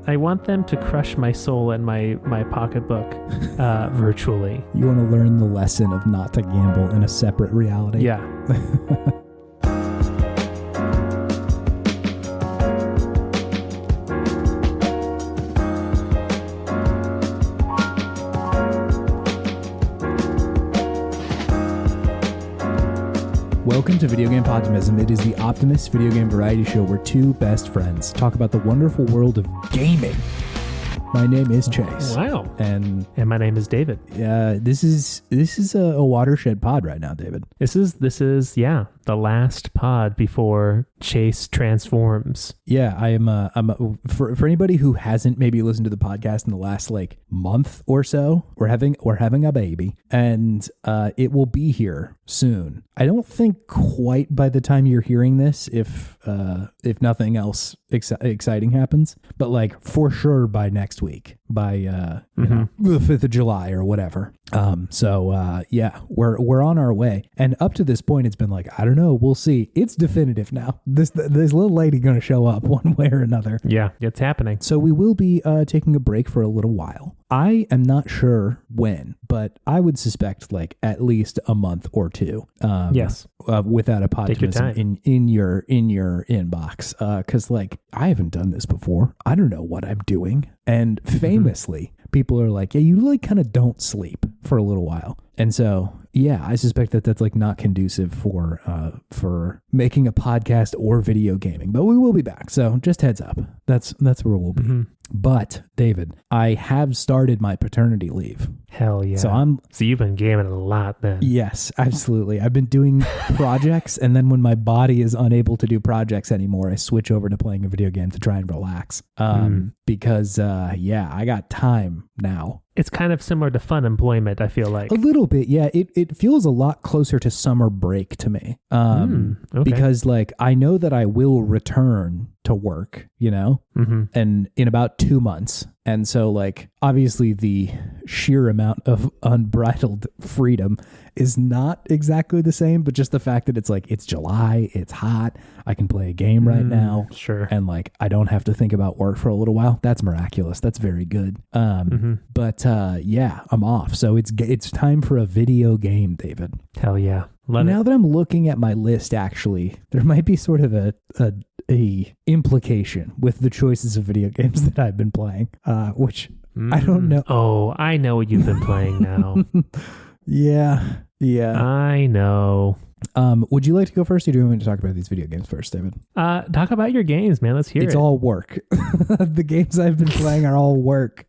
I want them to crush my soul and my pocketbook virtually. You want to learn the lesson of not to gamble in a separate reality. Yeah. Welcome to Video Game Podtimism. It is the Optimist video game variety show where two best friends talk about the wonderful world of gaming. My name is Chase. Wow. And my name is David. This is a watershed pod right now, David. This is the last pod before Chase transforms. Yeah, for anybody who hasn't maybe listened to the podcast in the last like month or so, we're having a baby, and it will be here soon. I don't think quite by the time you're hearing this, if nothing else exciting happens, but like for sure by next week, by the 5th of July or whatever. Yeah, we're on our way, and up to this point, it's been like, I don't know, we'll see. It's definitive now. This little lady gonna show up one way or another. Yeah, it's happening. So we will be taking a break for a little while. I am not sure when, but I would suspect like at least a month or two. Yes. Without a Podtimism in your inbox, because like I haven't done this before. I don't know what I'm doing, and famously, people are like, "Yeah, you like kind of don't sleep for a little while," and so yeah, I suspect that that's like not conducive for making a podcast or video gaming. But we will be back, so just heads up. That's where we'll be. Mm-hmm. But David, I have started my paternity leave. Hell yeah. So you've been gaming a lot then. Yes, absolutely. I've been doing projects, and then when my body is unable to do projects anymore, I switch over to playing a video game to try and relax. Because I got time now. It's kind of similar to fun employment, I feel like. A little bit, yeah. It feels a lot closer to summer break to me. Okay. Because like I know that I will return to work, and in about 2 months. And so like obviously the sheer amount of unbridled freedom is not exactly the same, but just the fact that it's like it's July, it's hot, I can play a game right now. Sure. And like I don't have to think about work for a little while. That's miraculous. That's very good. But I'm off. So it's time for a video game, David. Hell yeah. Now that I'm looking at my list, actually, there might be sort of a implication with the choices of video games that I've been playing, which I don't know. Oh, I know what you've been playing now. Yeah. I know. Would you like to go first, or do you want me to talk about these video games first, David? Talk about your games, man. Let's hear it. It's all work. The games I've been playing are all work.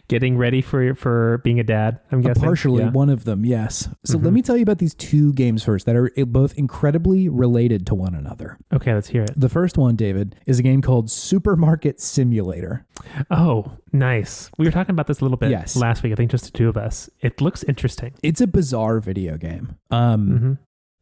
Getting ready for being a dad, I'm guessing. Partially, one of them, yes. So let me tell you about these two games first that are both incredibly related to one another. Okay, let's hear it. The first one, David, is a game called Supermarket Simulator. Oh, nice. We were talking about this a little bit last week, I think just the two of us. It looks interesting. It's a bizarre video game.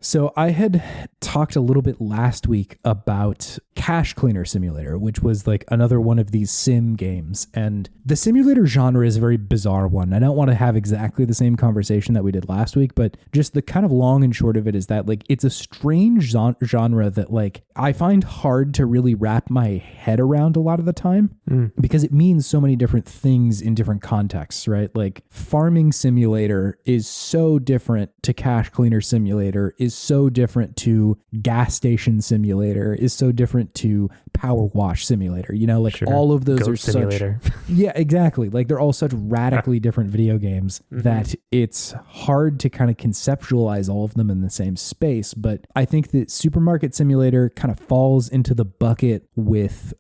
So I had talked a little bit last week about Cash Cleaner Simulator, which was like another one of these sim games. And the simulator genre is a very bizarre one. I don't want to have exactly the same conversation that we did last week, but just the kind of long and short of it is that like it's a strange genre that like I find hard to really wrap my head around a lot of the time because it means so many different things in different contexts, right? Like Farming Simulator is so different to Cash Cleaner Simulator, is so different to Gas Station Simulator, is so different to Power Wash Simulator. All of those Goat are Simulator. Yeah, exactly. Like they're all such radically different video games that it's hard to kind of conceptualize all of them in the same space. But I think that Supermarket Simulator kind of falls into the bucket with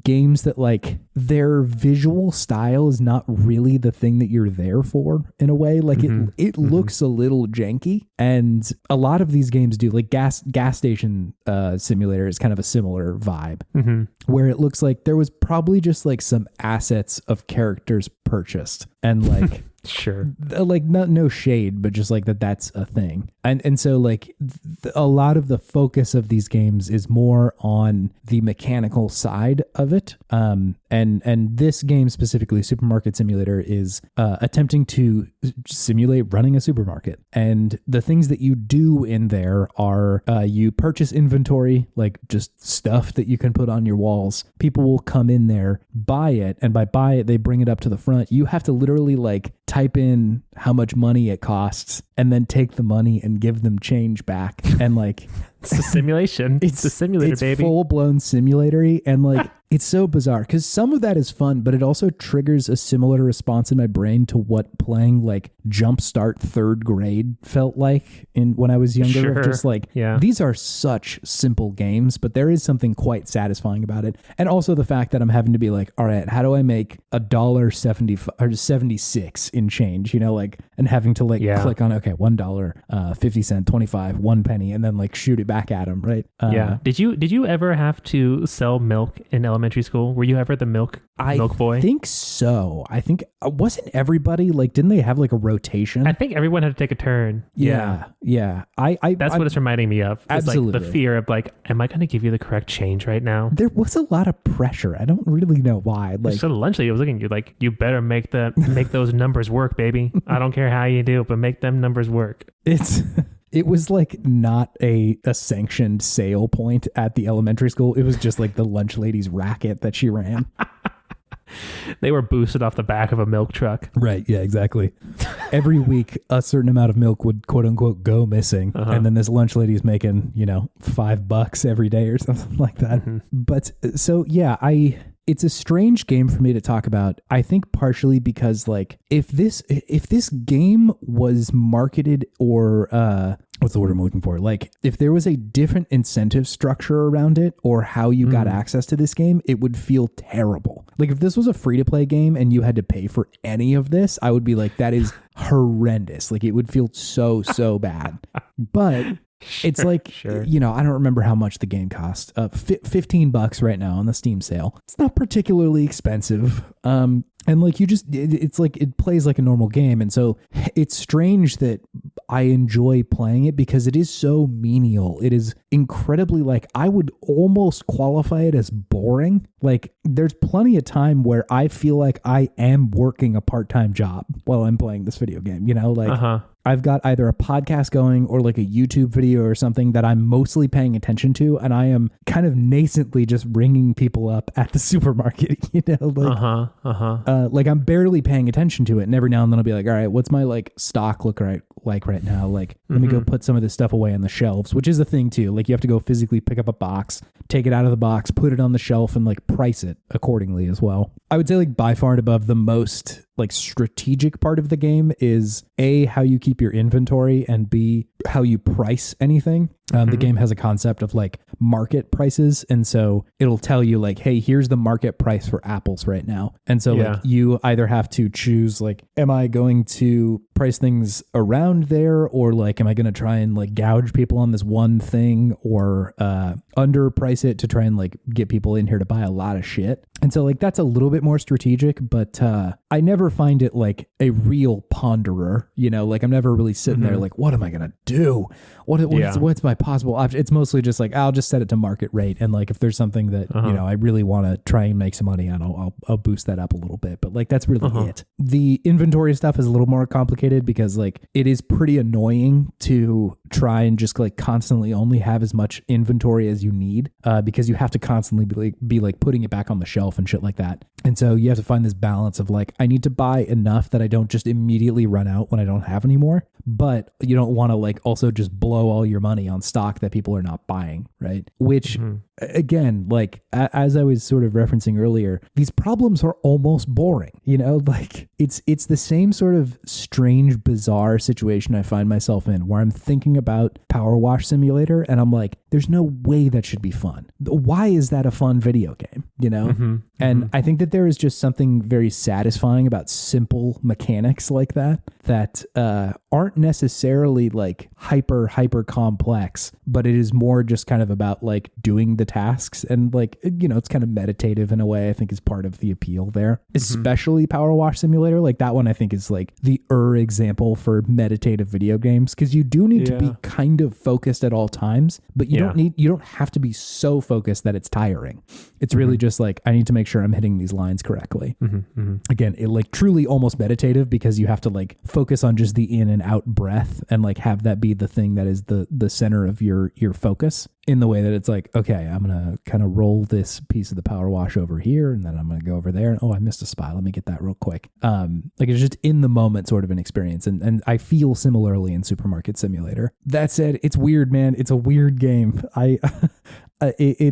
games that like their visual style is not really the thing that you're there for in a way. Like it looks a little janky, and a lot of these games do. Like Gas Station Simulator is kind of a similar vibe where it looks like there was probably just like some assets of characters purchased and like Sure. Like no shade, but just like that's a thing. And so like a lot of the focus of these games is more on the mechanical side of it. And this game specifically, Supermarket Simulator, is attempting to simulate running a supermarket. And the things that you do in there are you purchase inventory, like just stuff that you can put on your walls. People will come in there, buy it, and by buy it, they bring it up to the front. You have to literally like type in how much money it costs and then take the money and give them change back. And like it's a simulation. It's a simulator, it's baby. Full-blown simulatory. And like it's so bizarre because some of that is fun, but it also triggers a similar response in my brain to what playing like Jumpstart third grade felt like when I was younger. Sure. Just like, these are such simple games, but there is something quite satisfying about it. And also the fact that I'm having to be like, all right, how do I make $1.75 or 76 in change, you know, like, and having to like click on, okay, $1, 50 cents, 25, 1 penny, and then like shoot it back at him. Right. Did you ever have to sell milk in elementary school? Were you ever the milk boy? I think so. I think wasn't everybody like, didn't they have like a rotation? I think everyone had to take a turn. Yeah. That's what it's reminding me of. It's absolutely. Like the fear of like, am I going to give you the correct change right now? There was a lot of pressure. I don't really know why. Like, so the lunch lady was looking at you like, you better make those numbers work, baby. I don't care how you do, but make them numbers work. It was like not a sanctioned sale point at the elementary school. It was just like the lunch lady's racket that she ran. They were boosted off the back of a milk truck. Right. Yeah, exactly. Every week, a certain amount of milk would quote unquote go missing. And then this lunch lady's making, $5 every day or something like that. Mm-hmm. But so, yeah, it's a strange game for me to talk about. I think partially because like if this game was marketed or what's the word I'm looking for? Like if there was a different incentive structure around it or how you got access to this game, it would feel terrible. Like if this was a free to play game and you had to pay for any of this, I would be like, that is horrendous. Like it would feel so bad. But it's like, I don't remember how much the game cost. $15 right now on the Steam sale. It's not particularly expensive. And like it's like it plays like a normal game. And so it's strange that I enjoy playing it because it is so menial. It is incredibly like I would almost qualify it as boring. Like there's plenty of time where I feel like I am working a part-time job while I'm playing this video game, I've got either a podcast going or like a YouTube video or something that I'm mostly paying attention to. And I am kind of nascently just ringing people up at the supermarket, like I'm barely paying attention to it. And every now and then I'll be like, all right, what's my like stock look like right now? Like, let me go put some of this stuff away on the shelves, which is the thing too. Like you have to go physically pick up a box, take it out of the box, put it on the shelf and like price it accordingly as well. I would say like by far and above the most like strategic part of the game is A, how you keep your inventory, and B, how you price anything. The game has a concept of like market prices. And so it'll tell you like, hey, here's the market price for apples right now. And so like you either have to choose like, am I going to price things around there? Or like, am I going to try and like gouge people on this one thing or underprice it to try and like get people in here to buy a lot of shit? And so like, that's a little bit more strategic, but I never find it like a real ponderer, like I'm never really sitting there like, what am I going to do? What's my possible option? It's mostly just like, I'll just set it to market rate. And like, if there's something that, I really want to try and make some money on, I'll boost that up a little bit. But like, that's really it. The inventory stuff is a little more complicated because like, it is pretty annoying to try and just like constantly only have as much inventory as you need because you have to constantly be like putting it back on the shelf and shit like that. And so you have to find this balance of like, I need to buy enough that I don't just immediately run out when I don't have any more, but you don't want to like also just blow all your money on stock that people are not buying, right? Which again, like as I was sort of referencing earlier, these problems are almost boring, like it's the same sort of strange, bizarre situation I find myself in where I'm thinking about Power Wash Simulator and I'm like, there's no way that should be fun. Why is that a fun video game? And I think that there is just something very satisfying about simple mechanics like that aren't necessarily like hyper complex, but it is more just kind of about like doing the tasks, and like, you know, it's kind of meditative in a way. I think is part of the appeal there, especially Power Wash Simulator. Like that one I think is like the example for meditative video games, because you do need to be kind of focused at all times, but you don't have to be so focused that it's tiring. It's really just like, I need to make sure I'm hitting these lines correctly. Again, it like truly almost meditative, because you have to like focus on just the in and out breath and like have that be the thing that is the center of your focus, in the way that it's like, okay, I'm going to kind of roll this piece of the power wash over here, and then I'm going to go over there, and oh, I missed a spot. Let me get that real quick. Like it's just in the moment sort of an experience. And I feel similarly in Supermarket Simulator. That said, it's weird, man. It's a weird game.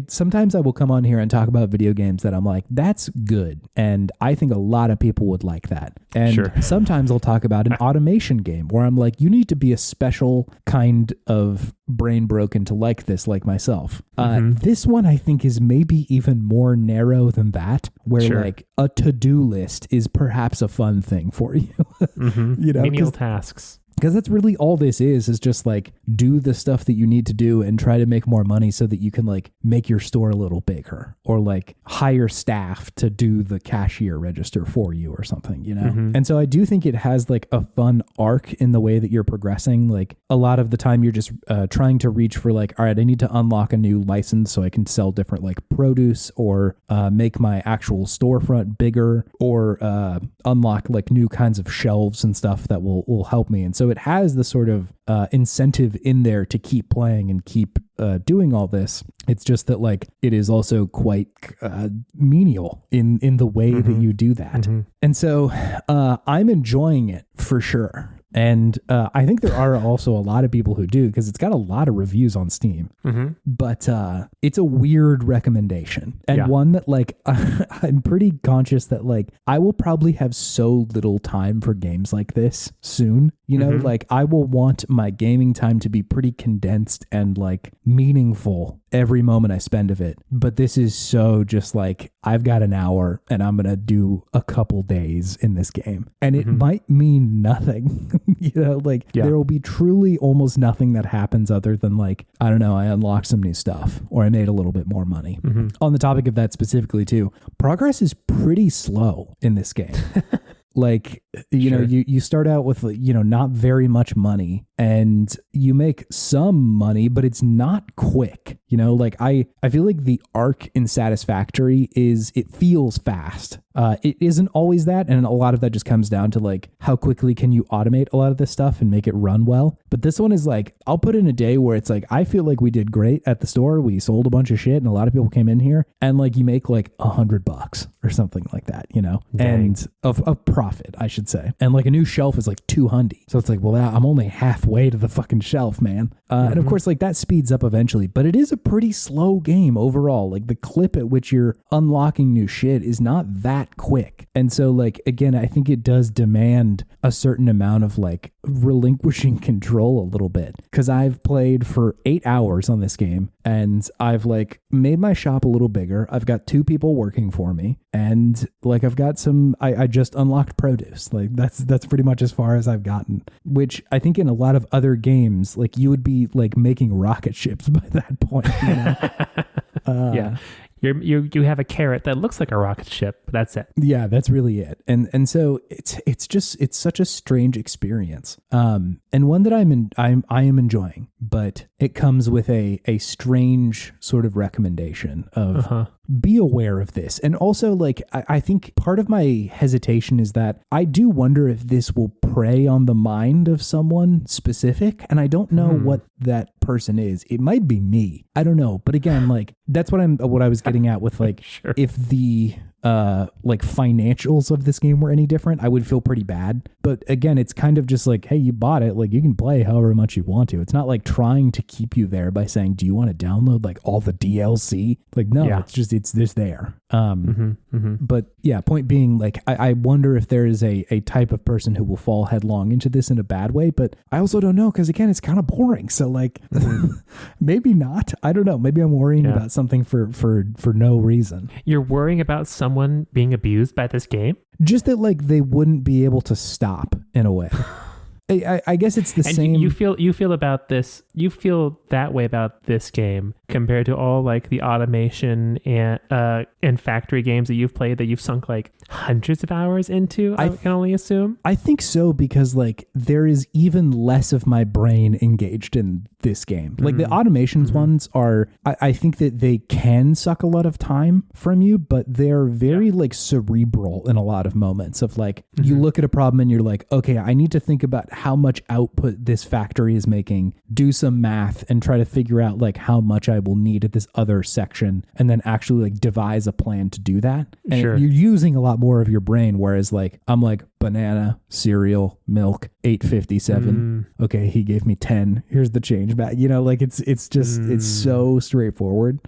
Sometimes I will come on here and talk about video games that I'm like, that's good. And I think a lot of people would like that. And sometimes I'll talk about an automation game where I'm like, you need to be a special kind of brain broken to like this, like myself. This one I think is maybe even more narrow than that, where like a to-do list is perhaps a fun thing for you. You know, menial tasks. Because that's really all this is just like do the stuff that you need to do and try to make more money so that you can like make your store a little bigger, or like hire staff to do the cashier register for you or something, you know? And so I do think it has like a fun arc in the way that you're progressing. Like a lot of the time you're just trying to reach for like, all right, I need to unlock a new license so I can sell different like produce, or make my actual storefront bigger, or unlock like new kinds of shelves and stuff that will help me. And so it has the sort of incentive in there to keep playing and keep doing all this. It's just that like it is also quite menial in the way that you do that. And so I'm enjoying it for sure. And I think there are also a lot of people who do, because it's got a lot of reviews on Steam. But it's a weird recommendation, and one that like I'm pretty conscious that like I will probably have so little time for games like this soon. You know, like I will want my gaming time to be pretty condensed and like meaningful every moment I spend of it. But this is so just like, I've got an hour and I'm going to do a couple days in this game. And it might mean nothing, you know, like there will be truly almost nothing that happens other than like, I don't know, I unlocked some new stuff, or I made a little bit more money. On the topic of that specifically too, progress is pretty slow in this game. Like, you know, you start out with, you know, not very much money, and you make some money, but it's not quick. You know, like I feel like the arc in Satisfactory is, it feels fast. It isn't always that. And a lot of that just comes down to like, how quickly can you automate a lot of this stuff and make it run well? But this one is like, I'll put in a day where it's like, I feel like we did great at the store. We sold a bunch of shit and a lot of people came in here, and like you make like $100 or something like that, you know, and of profit, I should say. And like a new shelf is like $200. So it's like, well, I'm only halfway to the fucking shelf, man. And of course, like that speeds up eventually, but it is a pretty slow game overall. Like the clip at which you're unlocking new shit is not that quick. And so like, again, I think it does demand a certain amount of like relinquishing control a little bit, because I've played for 8 hours on this game, and I've like made my shop a little bigger. I've got 2 people working for me, and like I've got some, I just unlocked produce. Like that's pretty much as far as I've gotten, which I think in a lot of other games, like you would be like making rocket ships by that point, you know? You have a carrot that looks like a rocket ship, but that's it. Yeah, that's really it. And so it's such a strange experience. And one that I am enjoying, but it comes with a strange sort of recommendation of be aware of this. And also like, I think part of my hesitation is that I do wonder if this will prey on the mind of someone specific. And I don't know what that person is. It might be me. I don't know. But again, like that's what I was getting at with like, if the like financials of this game were any different, I would feel pretty bad. But again, it's kind of just like, hey, you bought it, like you can play however much you want to. It's not like trying to keep you there by saying, do you want to download like all the DLC? Like, no, it's just, it's just there. But yeah, point being, like, I wonder if there is a type of person who will fall headlong into this in a bad way, but I also don't know, because again, it's kind of boring. So like, maybe not. I don't know. Maybe I'm worrying about something for no reason. You're worrying about someone someone being abused by this game? Just that like they wouldn't be able to stop in a way. I guess it's the and same. You feel about this. You feel that way about this game compared to all like the automation and factory games that you've played that you've sunk like hundreds of hours into. I can only assume. I think so, because like there is even less of my brain engaged in this game. Like the automations ones are. I think that they can suck a lot of time from you, but they're very like cerebral in a lot of moments. Of like you look at a problem and you're like, okay, I need to think about how much output this factory is making, do some math and try to figure out like how much I will need at this other section, and then actually like devise a plan to do that. And you're using a lot more of your brain, whereas like I'm like banana, cereal, milk, $8.57. Okay, he gave me 10. Here's the change back. You know, like it's just it's so straightforward.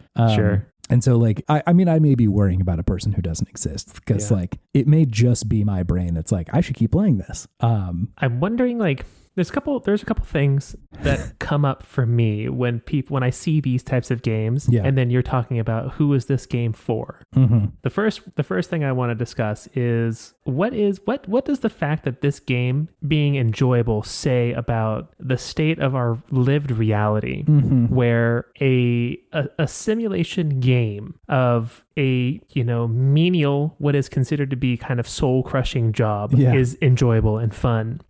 And so like, I mean, I may be worrying about a person who doesn't exist, because like it may just be my brain that's like, I should keep playing this. I'm wondering like, there's a couple things that come up for me when I see these types of games, and then you're talking about who is this game for. The first thing I want to discuss is what does the fact that this game being enjoyable say about the state of our lived reality, where a simulation game of a menial, what is considered to be kind of soul crushing job is enjoyable and fun.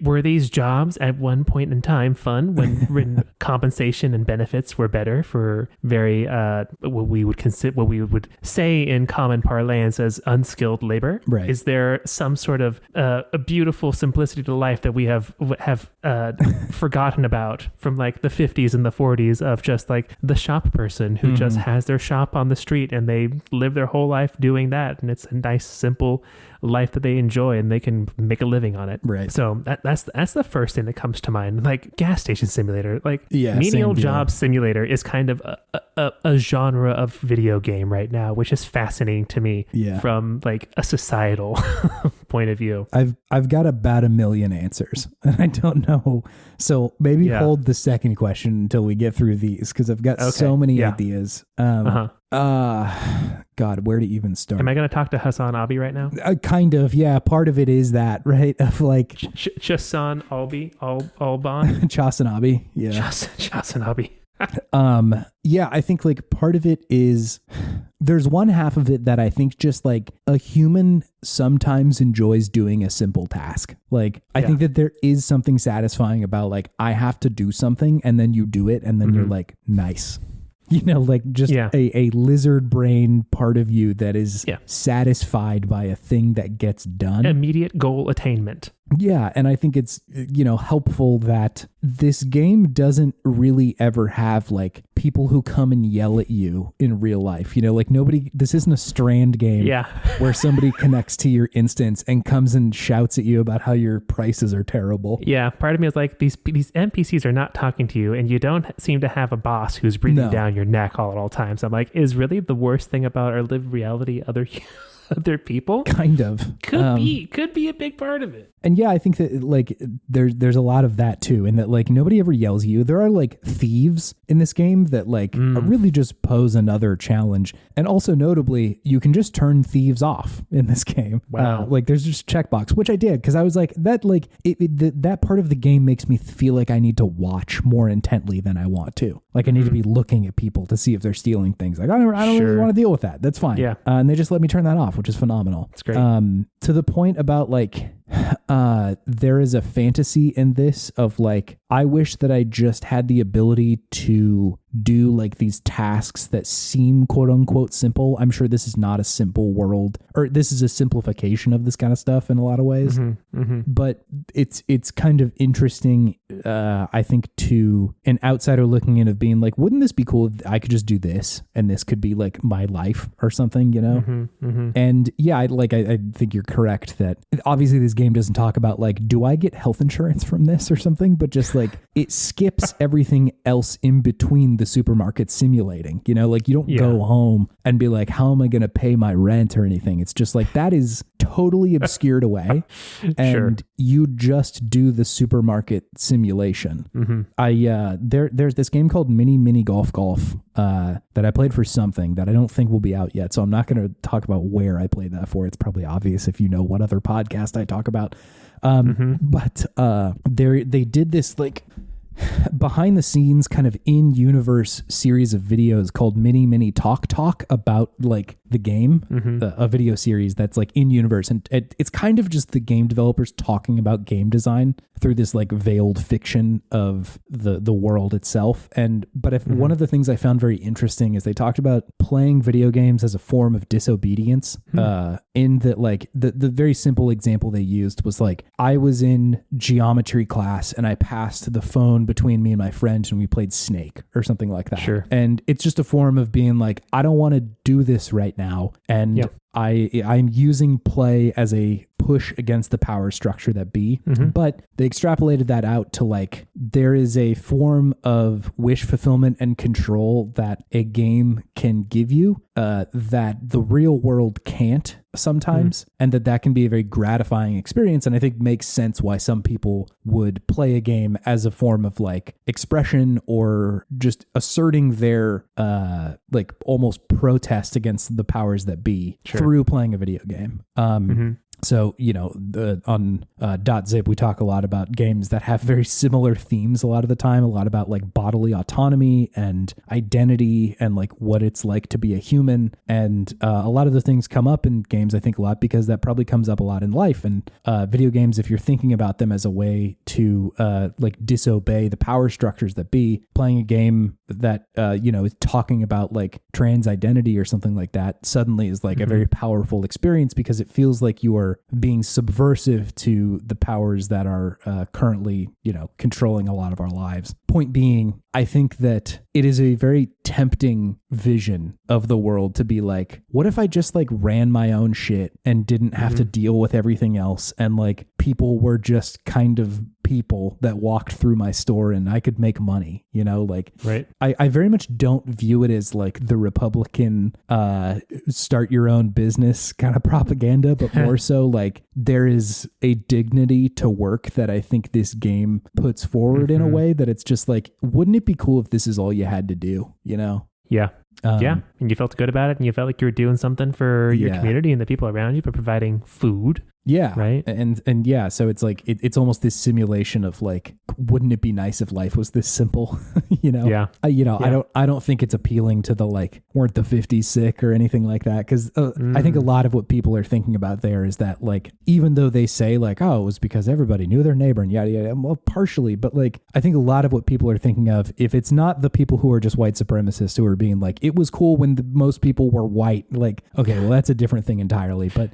Were these jobs at one point in time fun when compensation and benefits were better for very what we would say in common parlance as unskilled labor? Right. Is there some sort of a beautiful simplicity to life that we have forgotten about from like the 50s and the 40s of just like the shop person who just has their shop on the street and they live their whole life doing that, and it's a nice simple life that they enjoy and they can make a living on it. Right. So that's the first thing that comes to mind. Like gas station simulator, like menial job simulator is kind of a genre of video game right now, which is fascinating to me from like a societal point of view. I've got about 1 million answers and I don't know. So maybe hold the second question until we get through these, because I've got so many ideas. God, where to even start? Am I going to talk to Hassan Abi right now? Kind of, yeah. Part of it is that, right? Of like Chassan Albi, Alban, Chasanabi, Chasanabi. Yeah, I think like part of it is there's one half of it that I think just like a human sometimes enjoys doing a simple task. Like I think that there is something satisfying about like I have to do something and then you do it and then you're like, nice. Like just a lizard brain part of you that is satisfied by a thing that gets done. Immediate goal attainment. Yeah, and I think it's, helpful that this game doesn't really ever have like people who come and yell at you in real life. Like this isn't a Strand game where somebody connects to your instance and comes and shouts at you about how your prices are terrible. Yeah, part of me is like these NPCs are not talking to you and you don't seem to have a boss who's breathing down your neck all at all times. I'm like, is really the worst thing about our lived reality other people? Kind of. Could be a big part of it. And yeah, I think that like there's a lot of that too, and that like nobody ever yells at you. There are like thieves in this game that like really just pose another challenge. And also notably, you can just turn thieves off in this game. Wow. Like there's just checkbox, which I did because I was like that like that part of the game makes me feel like I need to watch more intently than I want to. Like I need to be looking at people to see if they're stealing things. Like I don't really want to deal with that. That's fine. Yeah. And they just let me turn that off, which is phenomenal. It's great. To the point about like there is a fantasy in this of like, I wish that I just had the ability to do like these tasks that seem quote unquote simple. I'm sure this is not a simple world, or this is a simplification of this kind of stuff in a lot of ways. But it's kind of interesting, I think, to an outsider looking in of being like, wouldn't this be cool if I could just do this and this could be like my life or something, And yeah, I think you're correct that obviously this game doesn't talk about like, do I get health insurance from this or something? But just like it skips everything else in between the supermarket simulating, you know, like you don't go home and be like, how am I going to pay my rent or anything? It's just like, that is totally obscured away. And you just do the supermarket simulation. There's this game called Mini Golf that I played for something that I don't think will be out yet. So I'm not going to talk about where I played that for. It's probably obvious if you know what other podcast I talk about. But they did this like behind the scenes kind of in universe series of videos called Mini Talk about like the game, a video series that's like in universe. And it's kind of just the game developers talking about game design through this like veiled fiction of the world itself. But if one of the things I found very interesting is they talked about playing video games as a form of disobedience, in that like the very simple example they used was like, I was in geometry class and I passed the phone between me and my friend and we played Snake or something like that. Sure. And it's just a form of being like, I don't want to do this right now. And I'm using play as a push against the power structure that be. But they extrapolated that out to like, there is a form of wish fulfillment and control that a game can give you that the real world can't sometimes, and that can be a very gratifying experience. And I think makes sense why some people would play a game as a form of like expression or just asserting their like almost protest against the powers that be through playing a video game. So, you know, on .zip, we talk a lot about games that have very similar themes a lot of the time, a lot about like bodily autonomy and identity and like what it's like to be a human. And a lot of the things come up in games, I think, a lot because that probably comes up a lot in life. And video games, if you're thinking about them as a way to like disobey the power structures that be, playing a game that, you know, is talking about like trans identity or something like that suddenly is like a very powerful experience because it feels like you are being subversive to the powers that are currently, you know, controlling a lot of our lives. Point being, I think that it is a very tempting vision of the world to be like, what if I just like ran my own shit and didn't have to deal with everything else, and like people were just kind of people that walked through my store and I could make money, you know, like, I very much don't view it as like the Republican start your own business kind of propaganda, but more so like there is a dignity to work that I think this game puts forward in a way that it's just like, wouldn't it be cool if this is all you had to do, you know? Yeah. And you felt good about it and you felt like you were doing something for your community and the people around you, for providing food. Yeah. Right. And yeah, so it's like, it's almost this simulation of like, wouldn't it be nice if life was this simple? You know? Yeah. I don't think it's appealing to the like, weren't the 50s sick or anything like that. Cause I think a lot of what people are thinking about there is that like, even though they say like, oh, it was because everybody knew their neighbor and yada, yada, well, partially, but like, I think a lot of what people are thinking of, if it's not the people who are just white supremacists who are being like, it was cool when most people were white, like, okay, well, that's a different thing entirely. But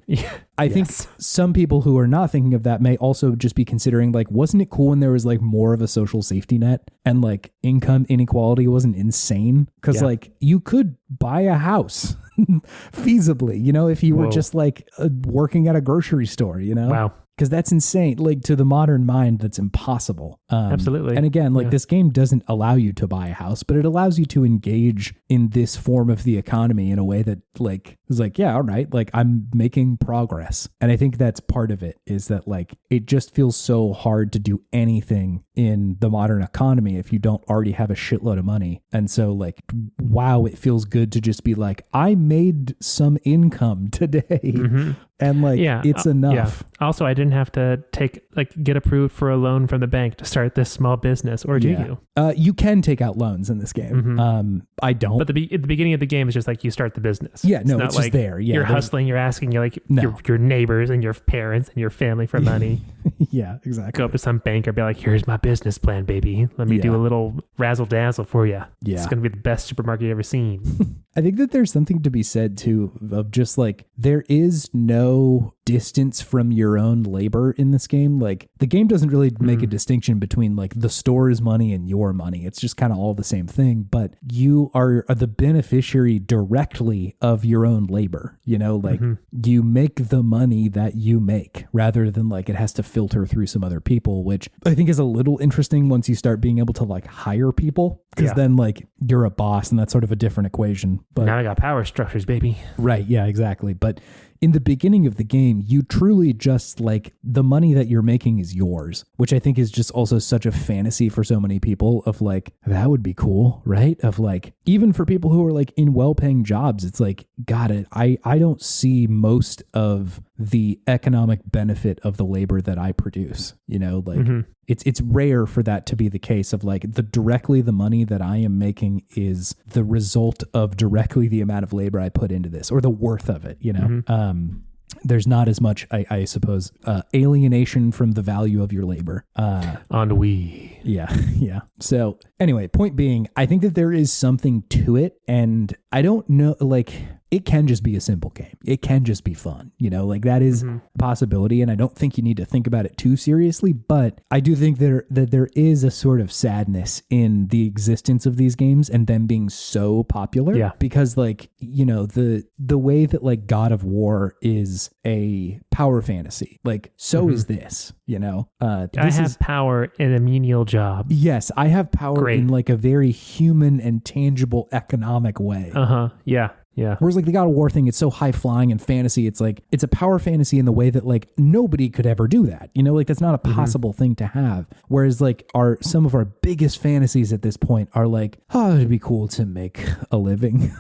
I think some people who are not thinking of that may also just be considering like, wasn't it cool when there was like more of a social safety net and like income inequality wasn't insane? Because like you could buy a house feasibly, you know, if you were just like working at a grocery store, you know? Wow. Because that's insane. Like to the modern mind, that's impossible. Absolutely. And again, like this game doesn't allow you to buy a house, but it allows you to engage in this form of the economy in a way that like is like, yeah, all right, like I'm making progress. And I think that's part of it, is that like it just feels so hard to do anything in the modern economy if you don't already have a shitload of money. And so like, wow, it feels good to just be like, I made some income today. And like, it's enough. Yeah. Also, I didn't have to get approved for a loan from the bank to start this small business, or do you? You can take out loans in this game. I don't. But at the beginning of the game, it's just like you start the business. Yeah, no, it's just there. Yeah, you're hustling, you're asking your neighbors and your parents and your family for money. Yeah, exactly. Go up to some banker, be like, here's my business plan, baby. Let me do a little razzle dazzle for you. Yeah. It's going to be the best supermarket you've ever seen. I think that there's something to be said too of just like, there is no distance from your own labor in this game. Like the game doesn't really make a distinction between like the store's money and your money. It's just kind of all the same thing, but you are the beneficiary directly of your own labor. You know, like you make the money that you make rather than like it has to filter through some other people, which I think is a little interesting once you start being able to like hire people, because then like you're a boss and that's sort of a different equation. But now I got power structures, baby. Right. Yeah, exactly. But in the beginning of the game, you truly just like the money that you're making is yours, which I think is just also such a fantasy for so many people of like, that would be cool, right? Of like, even for people who are like in well-paying jobs, it's like, got it. I don't see most of the economic benefit of the labor that I produce, you know, like it's rare for that to be the case of like the money that I am making is the result of directly the amount of labor I put into this or the worth of it, you know? There's not as much, I suppose, alienation from the value of your labor. Ennui. Yeah, yeah. So anyway, point being, I think that there is something to it, and I don't know, like, it can just be a simple game. It can just be fun, you know, like that is a possibility, and I don't think you need to think about it too seriously, but I do think that there is a sort of sadness in the existence of these games and them being so popular. Yeah. Because like, you know, the way that like God of War is a power fantasy, like so is this, you know. I have power in a menial job. Yes, I have power in like a very human and tangible economic way. Yeah. Yeah. Whereas like the God of War thing, it's so high flying and fantasy. It's like, it's a power fantasy in the way that like nobody could ever do that. You know, like that's not a possible thing to have. Whereas like some of our biggest fantasies at this point are like, oh, it'd be cool to make a living.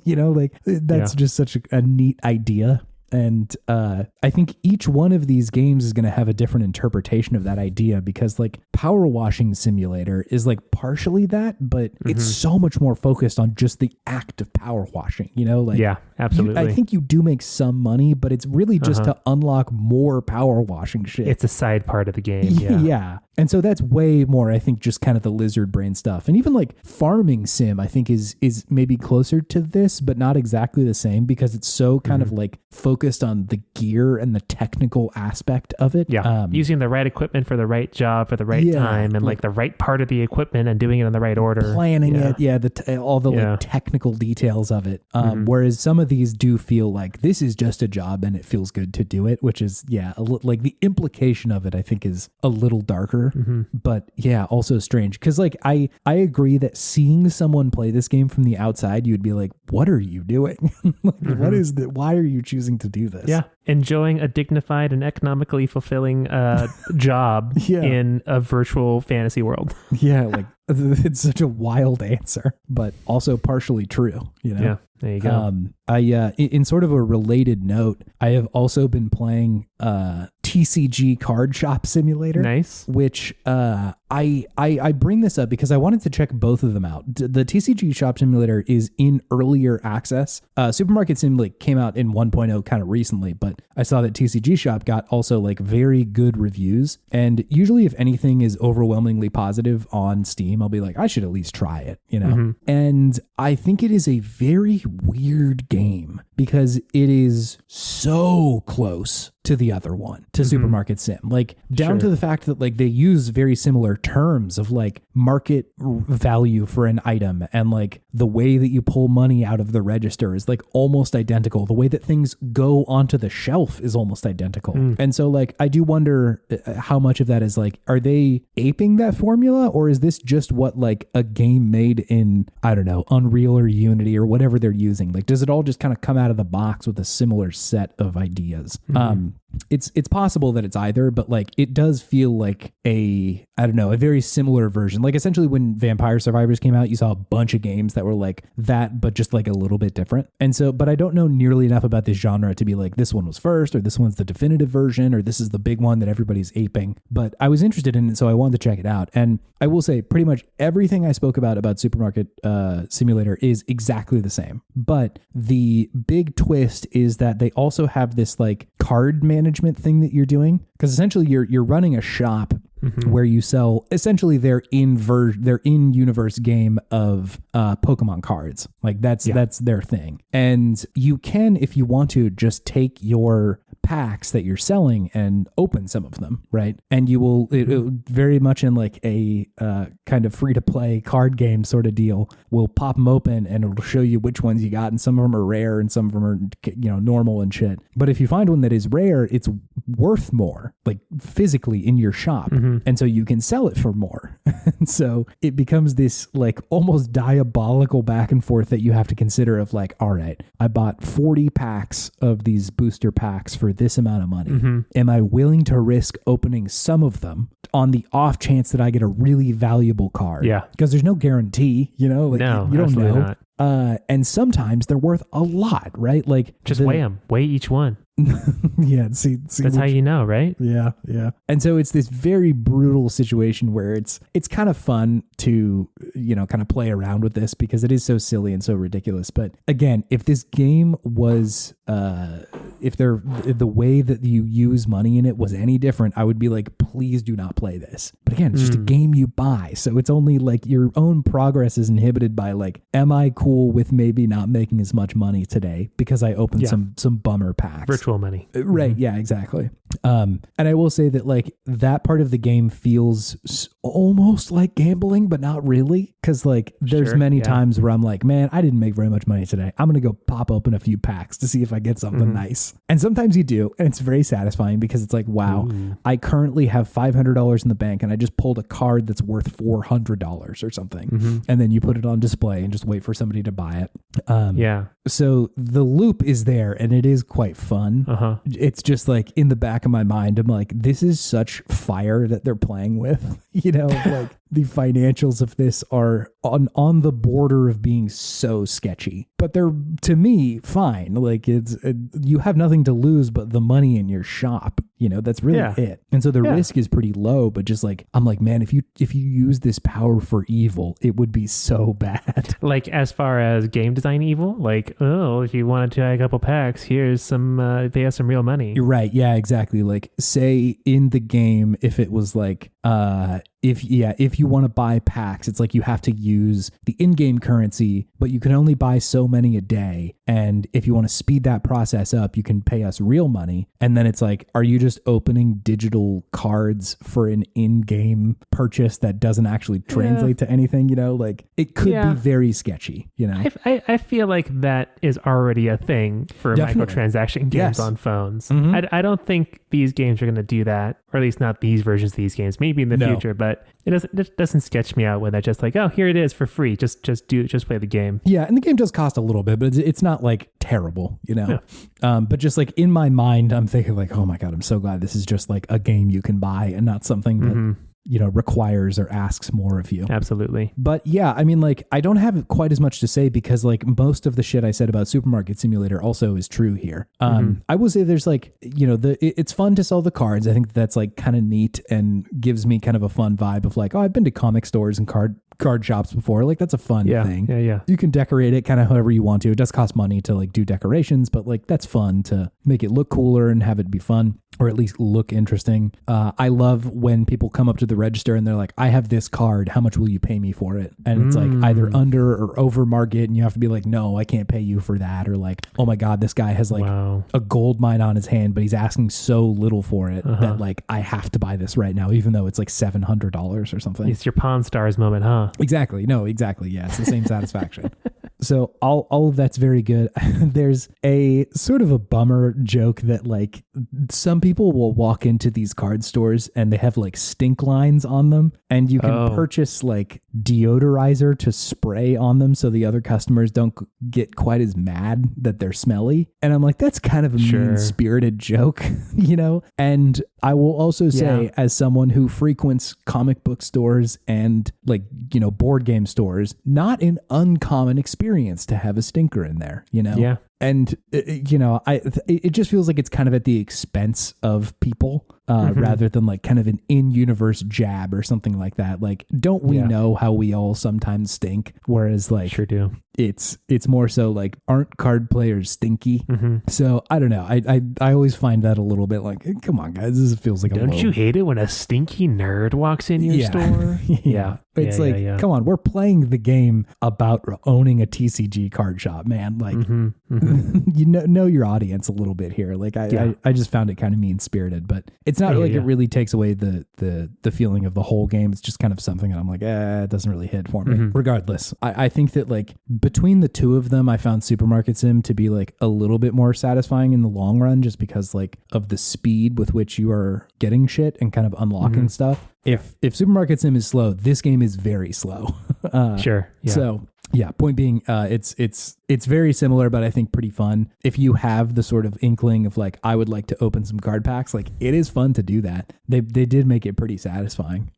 You know, like that's just such a neat idea. And I think each one of these games is going to have a different interpretation of that idea, because like Power Washing Simulator is like partially that, but it's so much more focused on just the act of power washing, you know? Like, yeah, absolutely. I think you do make some money, but it's really just to unlock more power washing shit. It's a side part of the game. Yeah. And so that's way more, I think, just kind of the lizard brain stuff. And even like Farming Sim, I think is maybe closer to this, but not exactly the same, because it's so kind of like focused on the gear and the technical aspect of it. Yeah. Using the right equipment for the right job for the right time, and like the right part of the equipment and doing it in the right order. Planning it. Yeah. All the like technical details of it. Whereas some of these do feel like this is just a job and it feels good to do it, which is, like the implication of it, I think, is a little darker. But yeah, also strange, because like I agree that seeing someone play this game from the outside, you'd be like, what are you doing? What is that? Why are you choosing to do this? Yeah, enjoying a dignified and economically fulfilling job in a virtual fantasy world. Yeah, like it's such a wild answer, but also partially true, you know? Yeah, there you go. In sort of a related note, I have also been playing TCG Card Shop Simulator. Nice. Which I bring this up because I wanted to check both of them out. The TCG Shop Simulator is in earlier access. Supermarket Sim like came out in 1.0 kind of recently, but I saw that TCG Shop got also like very good reviews. And usually if anything is overwhelmingly positive on Steam, I'll be like, I should at least try it, you know? And I think it is a very weird game because it is so close to the other one, to Supermarket Sim, like down to the fact that like they use very similar terms of like market value for an item, and like the way that you pull money out of the register is like almost identical. The way that things go onto the shelf is almost identical. And so like I do wonder how much of that is like, are they aping that formula, or is this just what like a game made in, I don't know, Unreal or Unity or whatever they're using? Like, does it all just kind of come out of the box with a similar set of ideas? It's possible that it's either, but like it does feel like a very similar version. Like essentially when Vampire Survivors came out, you saw a bunch of games that were like that, but just like a little bit different. And so, but I don't know nearly enough about this genre to be like, this one was first, or this one's the definitive version, or this is the big one that everybody's aping. But I was interested in it, so I wanted to check it out. And I will say pretty much everything I spoke about Supermarket Simulator is exactly the same. But the big twist is that they also have this like card management thing that you're doing, because essentially you're running a shop where you sell essentially their in-universe game of Pokemon cards. Like that's their thing. And you can, if you want to, just take your packs that you're selling and open some of them, right? And you will it very much in like a kind of free to play card game sort of deal. Will pop them open and it'll show you which ones you got, and some of them are rare and some of them are normal and shit. But if you find one that is rare, it's worth more, like physically in your shop, and so you can sell it for more. And so it becomes this like almost diabolical back and forth that you have to consider of like, all right, I bought 40 packs of these booster packs for this amount of money. Am I willing to risk opening some of them on the off chance that I get a really valuable card? Yeah. Because there's no guarantee, like no, you don't know. Not. And sometimes they're worth a lot, right? Like just weigh them, weigh each one. Yeah, see that's how you know, right? Yeah. And so it's this very brutal situation where it's kind of fun to kind of play around with this because it is so silly and so ridiculous. But again, if this game was if the way that you use money in it was any different, I would be like, please do not play this. But again, it's just a game you buy, so it's only like your own progress is inhibited by like, am I cool with maybe not making as much money today because I opened some bummer packs? Virtual money. Right. Yeah, exactly. And I will say that like that part of the game feels almost like gambling, but not really. Cause like there's many times where I'm like, man, I didn't make very much money today. I'm going to go pop open a few packs to see if I get something nice. And sometimes you do. And it's very satisfying because it's like, wow, I currently have $500 in the bank and I just pulled a card that's worth $400 or something. And then you put it on display and just wait for somebody to buy it. So the loop is there and it is quite fun. It's just like in the back of my mind, I'm like, this is such fire that they're playing with, like the financials of this are on the border of being so sketchy, but they're, to me, fine. Like you have nothing to lose but the money in your shop. That's really it. And so the risk is pretty low, but just like, I'm like, man, if you use this power for evil, it would be so bad. Like as far as game design evil, like, oh, if you wanted to buy a couple packs, here's some, pay us some real money. You're right. Yeah, exactly. Like say in the game, if it was like, if you want to buy packs, it's like you have to use the in-game currency, but you can only buy so many a day. And if you want to speed that process up, you can pay us real money. And then it's like, are you just opening digital cards for an in-game purchase that doesn't actually translate to anything? Like it could be very sketchy. I feel like that is already a thing for microtransaction games on phones. I don't think these games are going to do that, or at least not these versions of these games. Maybe in the future, but it doesn't sketch me out when they're just like, oh, here it is for free. Just play the game. Yeah, and the game does cost a little bit, but it's not like terrible, But just like in my mind, I'm thinking like, oh my God, I'm so glad this is just like a game you can buy and not something that requires or asks more of you. Absolutely. But yeah, I mean, like, I don't have quite as much to say because like most of the shit I said about Supermarket Simulator also is true here. I will say there's like, it's fun to sell the cards. I think that's like kind of neat and gives me kind of a fun vibe of like, oh, I've been to comic stores and card shops before. Like that's a fun thing. Yeah. You can decorate it kind of however you want to. It does cost money to like do decorations, but like that's fun to make it look cooler and have it be fun, or at least look interesting. I love when people come up to the register and they're like, I have this card. How much will you pay me for it? And it's like either under or over market. And you have to be like, no, I can't pay you for that. Or like, oh my God, this guy has like a gold mine on his hand, but he's asking so little for it that like, I have to buy this right now, even though it's like $700 or something. It's your Pawn Stars moment, huh? Exactly. No, exactly. Yeah. It's the same satisfaction. So all of that's very good. There's a sort of a bummer joke that like some people will walk into these card stores and they have like stink lines on them, and you can purchase like deodorizer to spray on them so the other customers don't get quite as mad that they're smelly. And I'm like, that's kind of a mean-spirited joke, And I will also say, as someone who frequents comic book stores and like, board game stores, not an uncommon experience to have a stinker in there, Yeah. And, it just feels like it's kind of at the expense of people rather than like kind of an in-universe jab or something like that. Like, don't we know how we all sometimes stink? Whereas like, sure do. It's more so like, aren't card players stinky? So I don't know. I always find that a little bit like, come on guys, this feels like don't you hate it when a stinky nerd walks in your store? Yeah. It's come on, we're playing the game about owning a TCG card shop, man. Like, you know your audience a little bit here. Like, I just found it kind of mean spirited, but it's not it really takes away the feeling of the whole game. It's just kind of something that I'm like, it doesn't really hit for me. Regardless, I think that like between the two of them, I found Supermarket Sim to be like a little bit more satisfying in the long run, just because like of the speed with which you are getting shit and kind of unlocking stuff. If Supermarket Sim is slow, this game is very slow. Sure. Yeah. So yeah, point being, it's very similar, but I think pretty fun. If you have the sort of inkling of like, I would like to open some card packs, like it is fun to do that. They did make it pretty satisfying.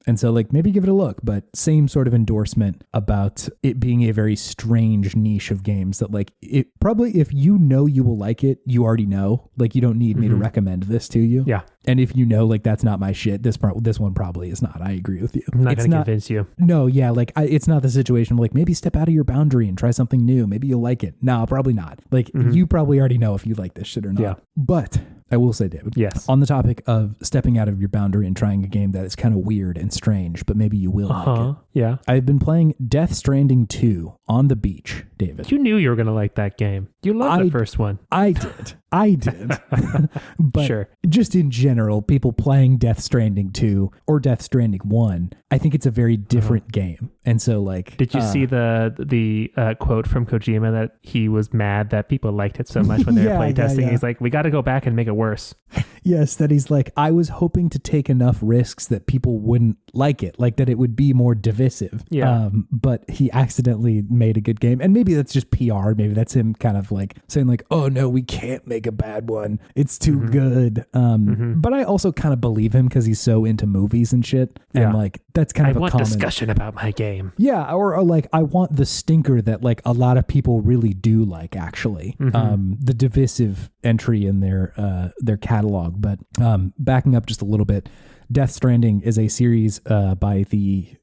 And so like maybe give it a look, but same sort of endorsement about it being a very strange niche of games that like it probably, if you know you will like it, you already know, like you don't need me to recommend this to you. Yeah. And if you know, like, that's not my shit, this one probably is not. I agree with you. I'm not going to convince you. No, yeah. Like it's not the situation of like, maybe step out of your boundary and try something new. Maybe you'll like it. No, probably not. Like you probably already know if you like this shit or not. Yeah. But I will say, David, yes, on the topic of stepping out of your boundary and trying a game that is kind of weird and strange, but maybe you will like it. Yeah. I've been playing Death Stranding 2 on the beach, David. You knew you were going to like that game. You loved the first one. I did. But sure. Just in general, people playing Death Stranding 2 or Death Stranding 1, I think it's a very different game. And so like... Did you see the quote from Kojima that he was mad that people liked it so much when they were playtesting? Yeah. He's like, we got to go back and make it worse. Yes, that he's like, I was hoping to take enough risks that people wouldn't like it, like that it would be more divisive. Yeah. But he accidentally made a good game. And maybe that's just PR. Maybe that's him kind of like saying like, oh no, we can't make a bad one. It's too good. But I also kind of believe him because he's so into movies and shit. And like, that's kind of a common discussion about my game. Yeah. Or like, I want the stinker that like a lot of people really do like, actually. The divisive entry in their catalog. But backing up just a little bit, Death Stranding is a series by the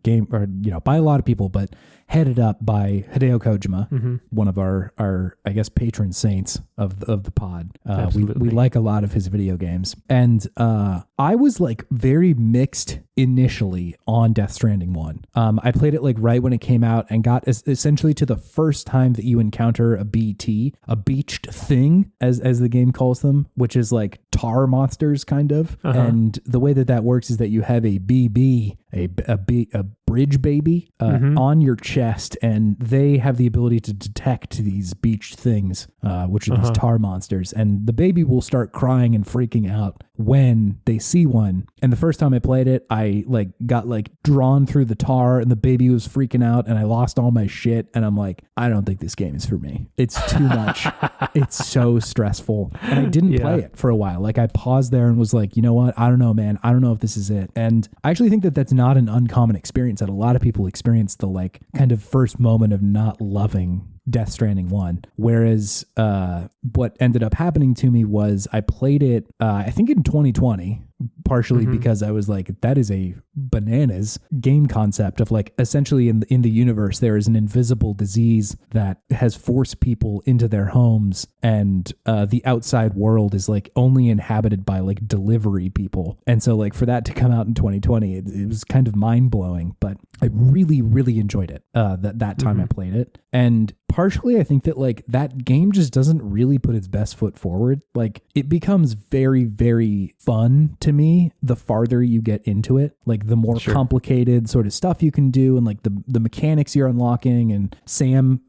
game, or by a lot of people, but headed up by Hideo Kojima, one of our I guess patron saints of the pod. We like a lot of his video games, and I was like very mixed initially on Death Stranding 1. I played it like right when it came out and got essentially to the first time that you encounter a BT, a beached thing, as the game calls them, which is like tar monsters kind of. And the way that works is that you have a BB, a bridge baby on your chest, and they have the ability to detect these beached things, which are these tar monsters, and the baby will start crying and freaking out when they see one. And the first time I played it, I like got like drawn through the tar, and the baby was freaking out, and I lost all my shit, and I'm like, I don't think this game is for me. It's too much. It's so stressful. And I didn't play it for a while. Like I paused there and was like, you know what? I don't know, man. I don't know if this is it. And I actually think that that's not an uncommon experience, that a lot of people experience the like kind of first moment of not loving Death Stranding 1. Whereas what ended up happening to me was I played it, I think in 2020, partially because I was like, that is a bananas game concept of like, essentially in the universe, there is an invisible disease that has forced people into their homes, and the outside world is like only inhabited by like delivery people. And so like for that to come out in 2020, it was kind of mind blowing, but I really, really enjoyed it that time I played it. And partially, I think that like that game just doesn't really put its best foot forward. Like it becomes very, very fun to me the farther you get into it. Like the more complicated sort of stuff you can do, and like the mechanics you're unlocking. And Sam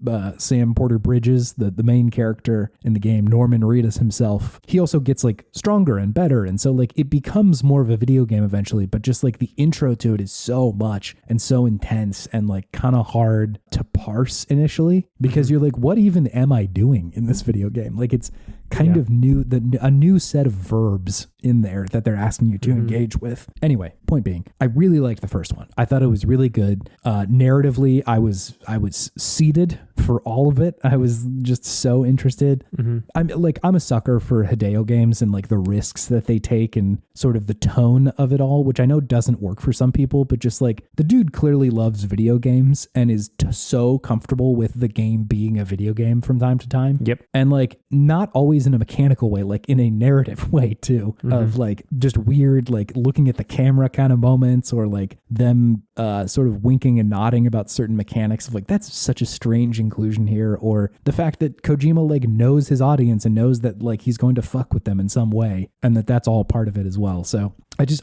Porter Bridges, the main character in the game, Norman Reedus himself, he also gets like stronger and better. And so like it becomes more of a video game eventually, but just like the intro to it is so much and so intense and like kind of hard to parse initially, because you're like, what even am I doing in this video game? Like it's kind of new, a new set of verbs in there that they're asking you to engage with. Anyway, point being, I really liked the first one. I thought it was really good. Narratively, I was seated for all of it. I was just so interested. I'm a sucker for Hideo games and like the risks that they take and sort of the tone of it all, which I know doesn't work for some people, but just like the dude clearly loves video games and is so comfortable with the game being a video game from time to time. Yep. And like not always in a mechanical way, like in a narrative way too, of like just weird, like looking at the camera kind kind of moments, or like them sort of winking and nodding about certain mechanics of like, that's such a strange inclusion here, or the fact that Kojima like knows his audience and knows that like he's going to fuck with them in some way, and that's all part of it as well. So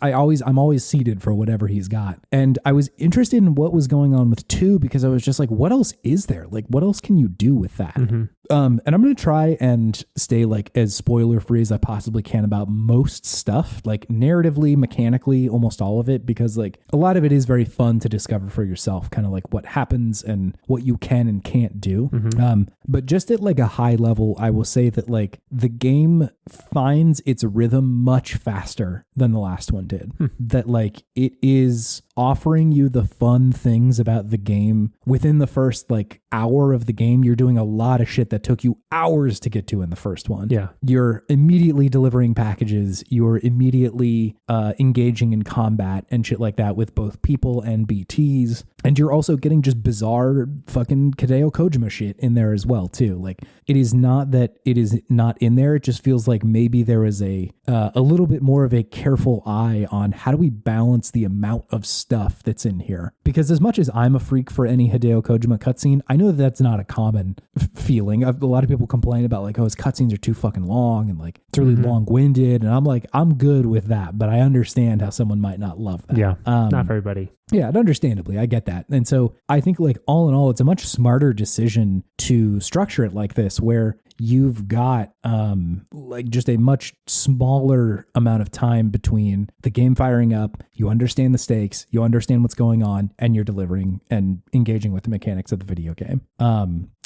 I'm always seated for whatever he's got. And I was interested in what was going on with 2 because I was just like, what else is there? Like, what else can you do with that? Mm-hmm. And I'm going to try and stay like as spoiler free as I possibly can about most stuff, like narratively, mechanically, almost all of it, because like a lot of it is very fun to discover for yourself, kind of like what happens and what you can and can't do. Mm-hmm. But just at like a high level, I will say that like the game finds its rhythm much faster than the last one did. That like it is offering you the fun things about the game within the first like hour of the game. You're doing a lot of shit that took you hours to get to in the first one. Yeah. You're immediately delivering packages. You're immediately engaging in combat and shit like that with both people and BTs. And you're also getting just bizarre fucking Hideo Kojima shit in there as well, too. Like, it is not that it is not in there. It just feels like maybe there is a little bit more of a careful eye on how do we balance the amount of stuff that's in here. Because as much as I'm a freak for any Hideo Kojima cutscene, I know that that's not a common feeling. A lot of people complain about like, oh, his cutscenes are too fucking long and like it's really long-winded. And I'm like, I'm good with that, but I understand how someone might not love that. Yeah, not for everybody. Yeah, understandably, I get that. And so I think like all in all, it's a much smarter decision to structure it like this, where you've got like just a much smaller amount of time between the game firing up, you understand the stakes, you understand what's going on, and you're delivering and engaging with the mechanics of the video game.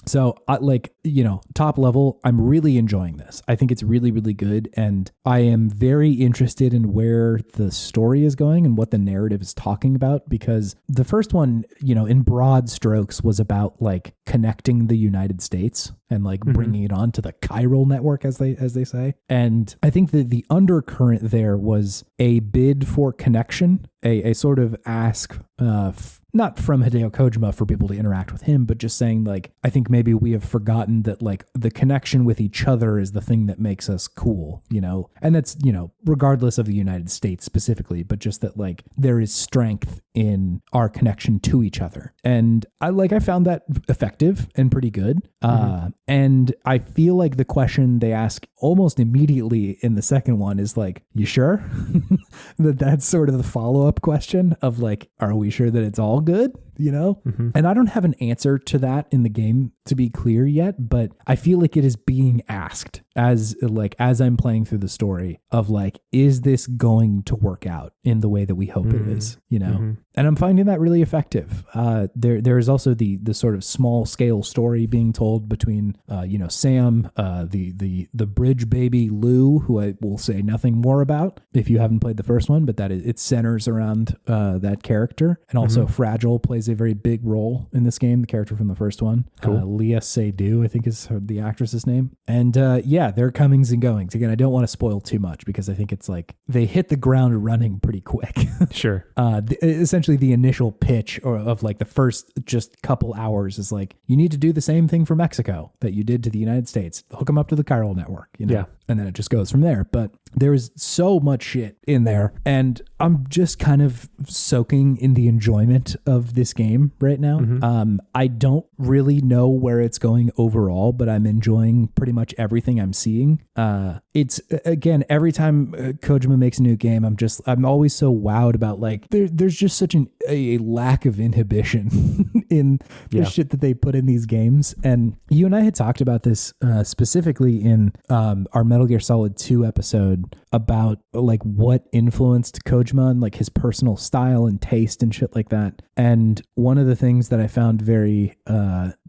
So like, you know, top level, I'm really enjoying this. I think it's really, really good. And I am very interested in where the story is going and what the narrative is talking about, because the first one, you know, in broad strokes was about like connecting the United States and like bringing it onto the chiral network, as they say. And I think that the undercurrent there was a bid for connection, a sort of ask, not from Hideo Kojima for people to interact with him, but just saying like, I think maybe we have forgotten that like the connection with each other is the thing that makes us cool, you know? And that's, you know, regardless of the United States specifically, but just that like there is strength in our connection to each other. And I found that effective and pretty good. And I feel like the question they ask almost immediately in the second one is like, you sure? That's sort of the follow-up question of like, are we sure that it's all good? You know? And I don't have an answer to that in the game, to be clear yet, but I feel like it is being asked as I'm playing through the story of like, is this going to work out in the way that we hope it is, you know? And I'm finding that really effective. There is also the sort of small scale story being told between, you know, Sam, the bridge baby Lou, who I will say nothing more about if you haven't played the first one, but it centers around that character. And also Fragile plays a very big role in this game, the character from the first one. Cool. Leah Seydoux, I think is the actress's name. And yeah, their comings and goings. Again, I don't want to spoil too much because I think it's like they hit the ground running pretty quick. Sure. Essentially the initial pitch of like the first just couple hours is like, you need to do the same thing for Mexico that you did to the United States. Hook them up to the chiral network, you know? Yeah. And then it just goes from there. But there is so much shit in there. And I'm just kind of soaking in the enjoyment of this game right now. I don't really know where it's going overall, but I'm enjoying pretty much everything I'm seeing. It's, again, every time Kojima makes a new game, I'm always so wowed about like, there's just such a lack of inhibition in the shit that they put in these games. And you and I had talked about this specifically in our Metal Gear Solid 2 episode about like what influenced Kojima and like his personal style and taste and shit like that. And one of the things that I found very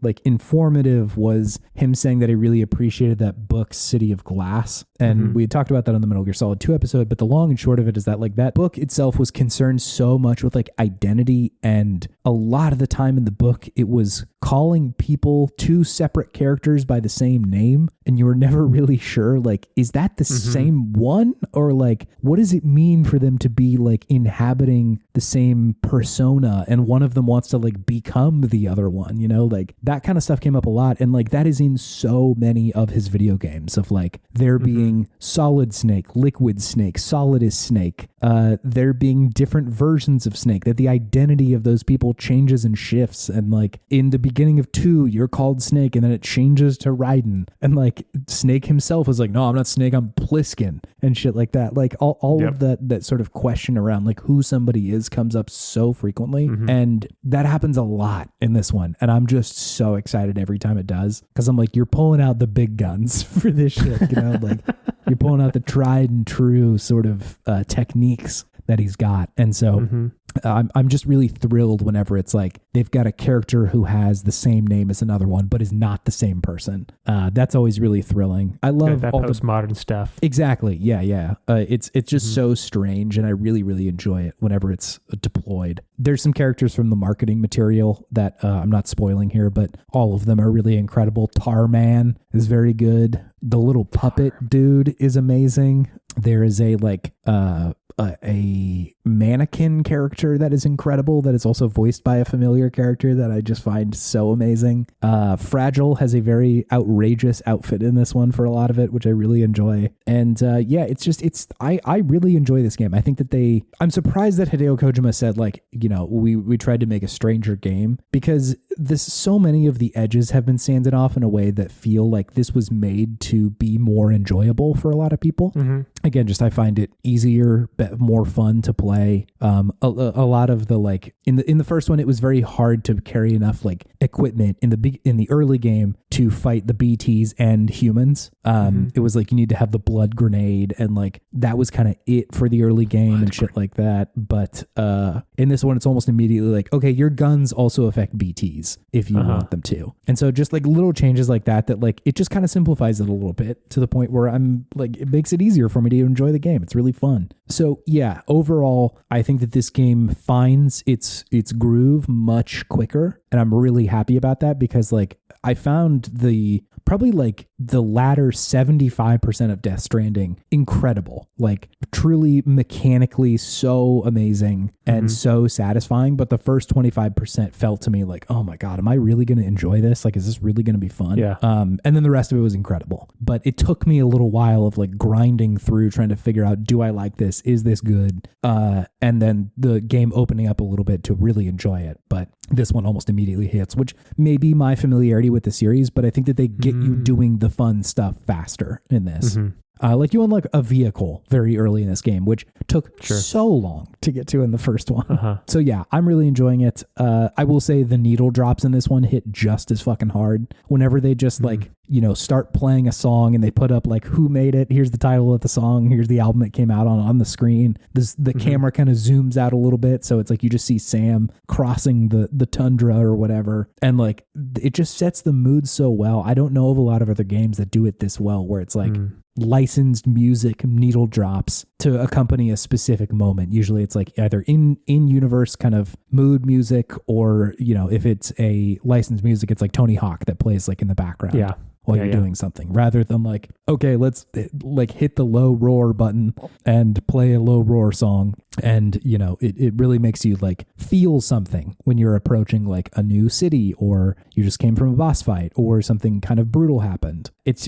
like informative was him saying that he really appreciated that book City of Glass. And we had talked about that on the Metal Gear Solid 2 episode, but the long and short of it is that like that book itself was concerned so much with like identity, and a lot of the time in the book it was calling people, two separate characters, by the same name, and you were never really sure like, is that the same one, or like what does it mean for them to be like inhabiting the same persona and one of them wants to like become the other one, you know? Like that kind of stuff came up a lot, and like that is in so many of his video games of like there being Solid Snake, Liquid Snake, Solidus Snake, there being different versions of Snake, that the identity of those people changes and shifts. And like in the beginning of 2, you're called Snake, and then it changes to Raiden. And like Snake himself was like, no, I'm not Snake, I'm Pliskin, and shit like that. Like all of that sort of question around like who somebody is comes up so frequently. And that happens a lot in this one. And I'm just so excited every time it does, because I'm like, you're pulling out the big guns for this shit, you know, like you're pulling out the tried and true sort of techniques that he's got. And so I'm just really thrilled whenever it's like they've got a character who has the same name as another one, but is not the same person. That's always really thrilling. I love that all postmodern stuff. Exactly. Yeah. It's just so strange, and I really, really enjoy it whenever it's deployed. There's some characters from the marketing material that I'm not spoiling here, but all of them are really incredible. Tarman is very good. The little puppet dude is amazing. There is a mannequin character that is incredible, that is also voiced by a familiar character that I just find so amazing. Fragile has a very outrageous outfit in this one for a lot of it, which I really enjoy. And I really enjoy this game. I think that I'm surprised that Hideo Kojima said, like, you know, we tried to make a stranger game, because so many of the edges have been sanded off in a way that feel like this was made to be more enjoyable for a lot of people. Again, just I find it easier, more fun to play. A lot of the, like, in the first one, it was very hard to carry enough like equipment in the early game to fight the BTs and humans. It was like you need to have the blood grenade, and like that was kind of it for the early game and shit like that. But in this one, it's almost immediately like, okay, your guns also affect BTs if you want them to. And so just like little changes like that like it just kind of simplifies it a little bit, to the point where I'm like, it makes it easier for me to enjoy the game. It's really fun. So yeah, overall, I think that this game finds its groove much quicker, and I'm really happy about that, because like I found probably like the latter 75% of Death Stranding incredible, like truly mechanically so amazing and so satisfying. But the first 25% felt to me like, oh my God, am I really going to enjoy this? Like, is this really going to be fun? Yeah. And then the rest of it was incredible. But it took me a little while of like grinding through, trying to figure out, do I like this? Is this good? And then the game opening up a little bit to really enjoy it. But this one almost immediately hits, which may be my familiarity with the series, but I think that they get you doing the fun stuff faster in this. Like you unlock a vehicle very early in this game, which took so long to get to in the first one. So yeah, I'm really enjoying it. I will say the needle drops in this one hit just as fucking hard. Whenever they just like, you know, start playing a song and they put up like who made it, here's the title of the song, here's the album it came out on the screen. The camera kind of zooms out a little bit, so it's like you just see Sam crossing the tundra or whatever, and like it just sets the mood so well. I don't know of a lot of other games that do it this well, where it's like licensed music needle drops to accompany a specific moment. Usually it's like either in universe kind of mood music, or, you know, if it's a licensed music, it's like Tony Hawk that plays like in the background while you're doing something, rather than like, okay, let's like hit the low roar button and play a low roar song. And, you know, it really makes you like feel something when you're approaching like a new city, or you just came from a boss fight, or something kind of brutal happened. It's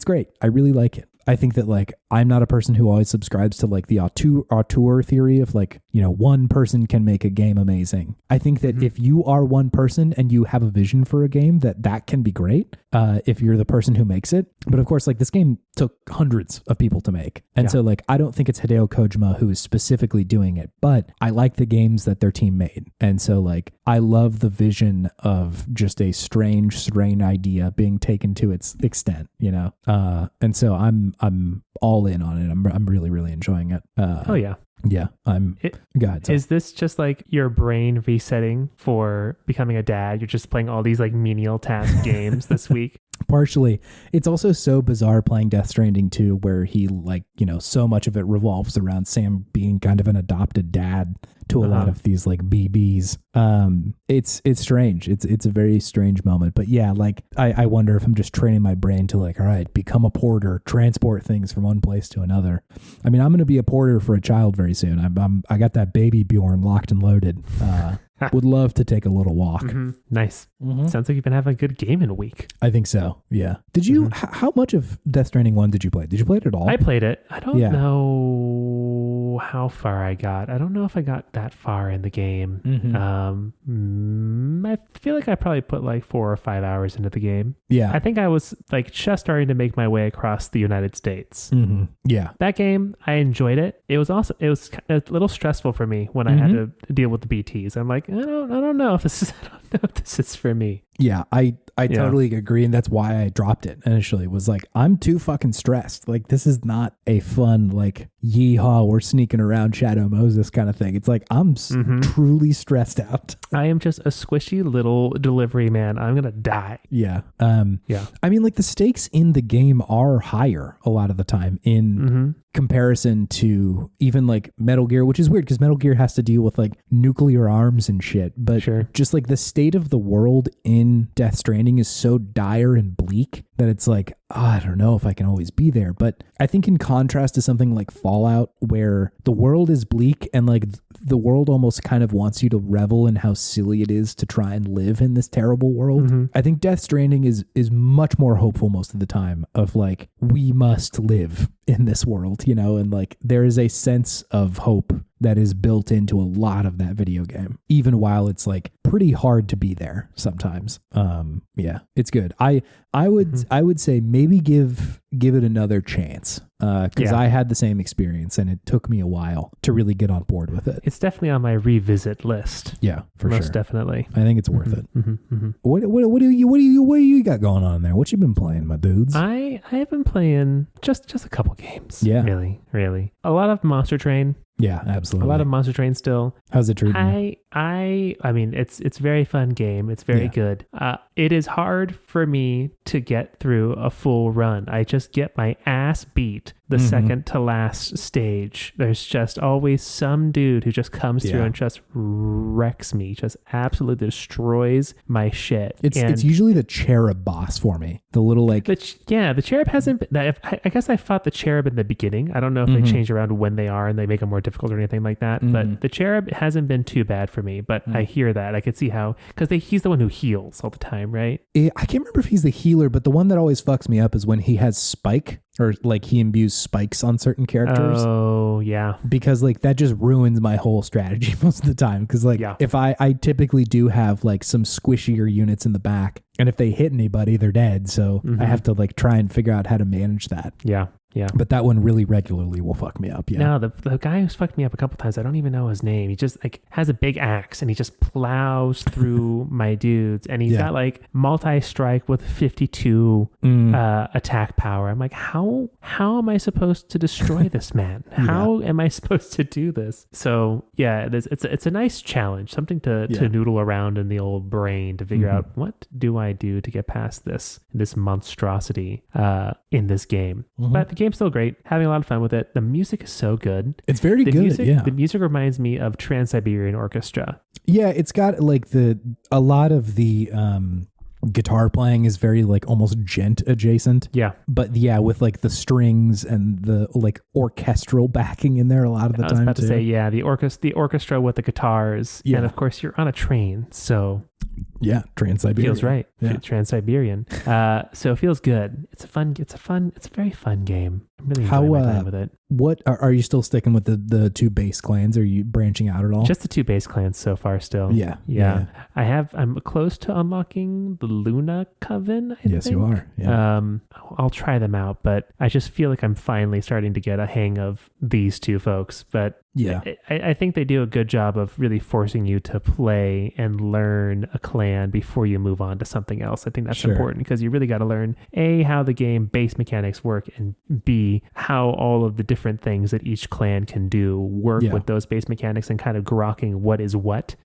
great. I really like it. I think that like I'm not a person who always subscribes to like the auteur theory of like, you know, one person can make a game amazing. I think that if you are one person and you have a vision for a game, that can be great if you're the person who makes it. But of course, like this game took hundreds of people to make. And so like I don't think it's Hideo Kojima who is specifically doing it, but I like the games that their team made. And so like I love the vision of just a strange idea being taken to its extent, you know? And so I'm all in on it. I'm really, really enjoying it. Oh yeah. Yeah, go ahead. Is this just like your brain resetting for becoming a dad? You're just playing all these like menial task games this week? Partially. It's also so bizarre playing Death Stranding 2, where he like, you know, so much of it revolves around Sam being kind of an adopted dad to a lot of these like BBs. It's strange. It's a very strange moment. But yeah, like I wonder if I'm just training my brain to like, all right, become a porter, transport things from one place to another. I mean, I'm going to be a porter for a child very soon. I got that baby Bjorn locked and loaded. Would love to take a little walk. Nice. Sounds like you've been having a good gaming week. I think so. Yeah. Did you? How much of Death Stranding 1 did you play? Did you play it at all? I played it. I don't know know how far I got. I don't know if I got that far in the game. I feel like I probably put like 4 or 5 hours into the game. Yeah. I think I was like just starting to make my way across the United States. Yeah. That game, I enjoyed it. It was a little stressful for me when I had to deal with the BTs. I'm like, I don't know if this is for me. Yeah, I totally agree, and that's why I dropped it initially. Was like, I'm too fucking stressed. Like, this is not a fun, like, yeehaw, we're sneaking around Shadow Moses kind of thing. It's like, I'm truly stressed out. I am just a squishy little delivery man. I'm gonna die. Yeah. I mean, like, the stakes in the game are higher a lot of the time in comparison to even like Metal Gear, which is weird because Metal Gear has to deal with like nuclear arms and shit. But just like the state of the world in Death Stranding is so dire and bleak that it's like, I don't know if I can always be there. But I think in contrast to something like Fallout, where the world is bleak and like the world almost kind of wants you to revel in how silly it is to try and live in this terrible world. I think Death Stranding is much more hopeful most of the time of like, we must live in this world, you know, and like there is a sense of hope that is built into a lot of that video game, even while it's like pretty hard to be there sometimes. Yeah, it's good. I would say maybe give it another chance. Because I had the same experience and it took me a while to really get on board with it. It's definitely on my revisit list. Yeah, for sure. Most definitely. I think it's worth it. What do you got going on there? What you been playing, my dudes? I have been playing just a couple games. Yeah. Really. A lot of Monster Train. Yeah, absolutely. A lot of Monster Train still. How's it treating you? I mean, it's a very fun game. It's very good. It is hard for me to get through a full run. I just get my ass beat the second to last stage. There's just always some dude who just comes through and just wrecks me, just absolutely destroys my shit. It's usually the cherub boss for me. The little like... the cherub hasn't been... I guess I fought the cherub in the beginning. I don't know if they change around when they are and they make them more difficult or anything like that. But the cherub hasn't been too bad for me. But I hear that. I could see how... Because he's the one who heals all the time, right? I can't remember if he's the healer, but the one that always fucks me up is when he has Spike, or like he imbues spikes on certain characters. Oh, yeah. Because like that just ruins my whole strategy most of the time. Because like if I typically do have like some squishier units in the back, and if they hit anybody, they're dead. So I have to like try and figure out how to manage that. Yeah. But that one really regularly will fuck me up. Yeah. No, the guy who's fucked me up a couple times, I don't even know his name. He just like has a big axe and he just plows through my dudes. And he's got like multi-strike with 52 attack power. I'm like, how am I supposed to destroy this man? How am I supposed to do this? So yeah, it's a nice challenge, something to noodle around in the old brain to figure out what do I do to get past this monstrosity in this game. But the game's still great. Having a lot of fun with it. The music is so good. It's very good. The music reminds me of Trans-Siberian Orchestra. Yeah, it's got like a lot of the guitar playing is very like almost gent adjacent. Yeah. But yeah, with like the strings and the like orchestral backing in there a lot of the time. I was about to say, yeah, the orchestra with the guitars. Yeah. And of course you're on a train, so yeah, Trans-Siberian. Feels right. Yeah. Trans-Siberian. So it feels good. It's a very fun game. I'm really enjoying my time with it. What are you still sticking with the two base clans? Are you branching out at all? Just the two base clans so far still. Yeah. I'm close to unlocking the Luna Coven, I think. You are. Yeah. I'll try them out, but I just feel like I'm finally starting to get a hang of these two folks. But yeah, I think they do a good job of really forcing you to play and learn a clan before you move on to something else. I think that's important because you really got to learn A, how the game base mechanics work, and B, how all of the different things that each clan can do work with those base mechanics, and kind of grokking what is what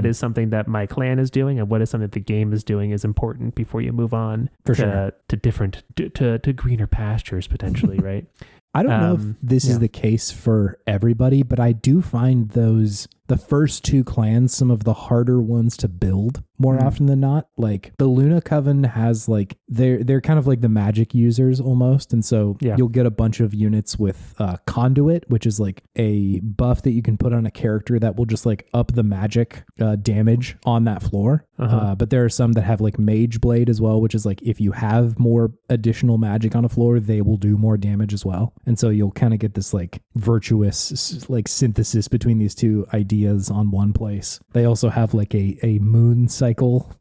is something that my clan is doing and what is something the game is doing is important before you move on to different to greener pastures potentially, right? I don't know if this is the case for everybody, but I do find the first two clans some of the harder ones to build more often than not. Like the Luna Coven has like they're kind of like the magic users almost, and so you'll get a bunch of units with conduit, which is like a buff that you can put on a character that will just like up the magic damage on that floor. But there are some that have like mage blade as well, which is like if you have more additional magic on a floor, they will do more damage as well. And so you'll kind of get this like virtuous like synthesis between these two ideas on one place. They also have like a moon cycle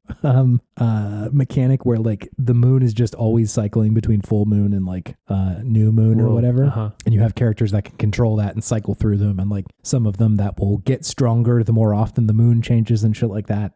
mechanic where like the moon is just always cycling between full moon and like new moon or whatever. And you have characters that can control that and cycle through them, and like some of them that will get stronger the more often the moon changes and shit like that.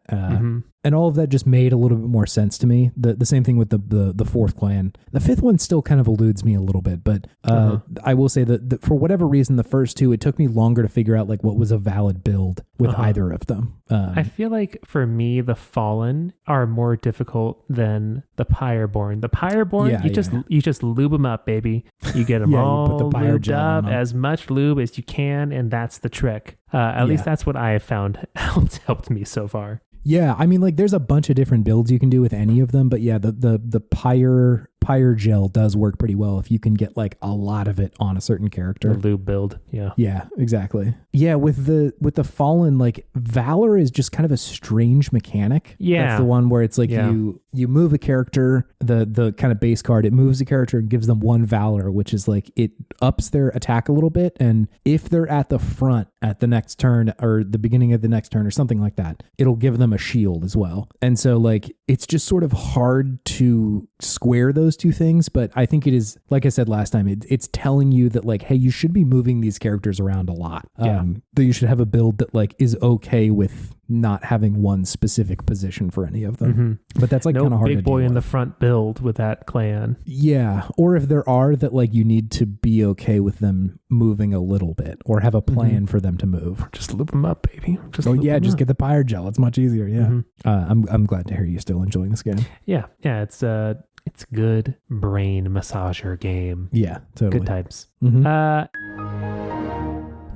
And all of that just made a little bit more sense to me. The same thing with the fourth clan. The fifth one still kind of eludes me a little bit, but I will say that for whatever reason, the first two, it took me longer to figure out like what was a valid build with either of them. I feel like for me, the Fallen are more difficult than the Pyreborn. The Pyreborn, you just lube them up, baby. You get them all you put the lubed up, as much lube as you can, and that's the trick. At least that's what I have found helped me so far. Yeah, I mean, like, there's a bunch of different builds you can do with any of them, but yeah, the Pyre gel does work pretty well if you can get like a lot of it on a certain character. The lube build, yeah. Yeah, exactly. Yeah, with the Fallen, like, Valor is just kind of a strange mechanic. Yeah. That's the one where it's like you move a character, the kind of base card, it moves a character and gives them one Valor, which is like, it ups their attack a little bit, and if they're at the front at the next turn or the beginning of the next turn or something like that, it'll give them a shield as well. And so like, it's just sort of hard to square those two things, but I think it is, like I said last time, it's telling you that like, hey, you should be moving these characters around a lot. That you should have a build that like is okay with not having one specific position for any of them. But that's like kind of hard to do. Big boy in the front build with that clan. Yeah, or if there are, that like you need to be okay with them moving a little bit or have a plan for them to move. Just loop them up, baby. Just get the Pyre gel. It's much easier. Yeah. I'm glad to hear you're still enjoying this game. Yeah, it's good brain massager game. Yeah, totally. Good times.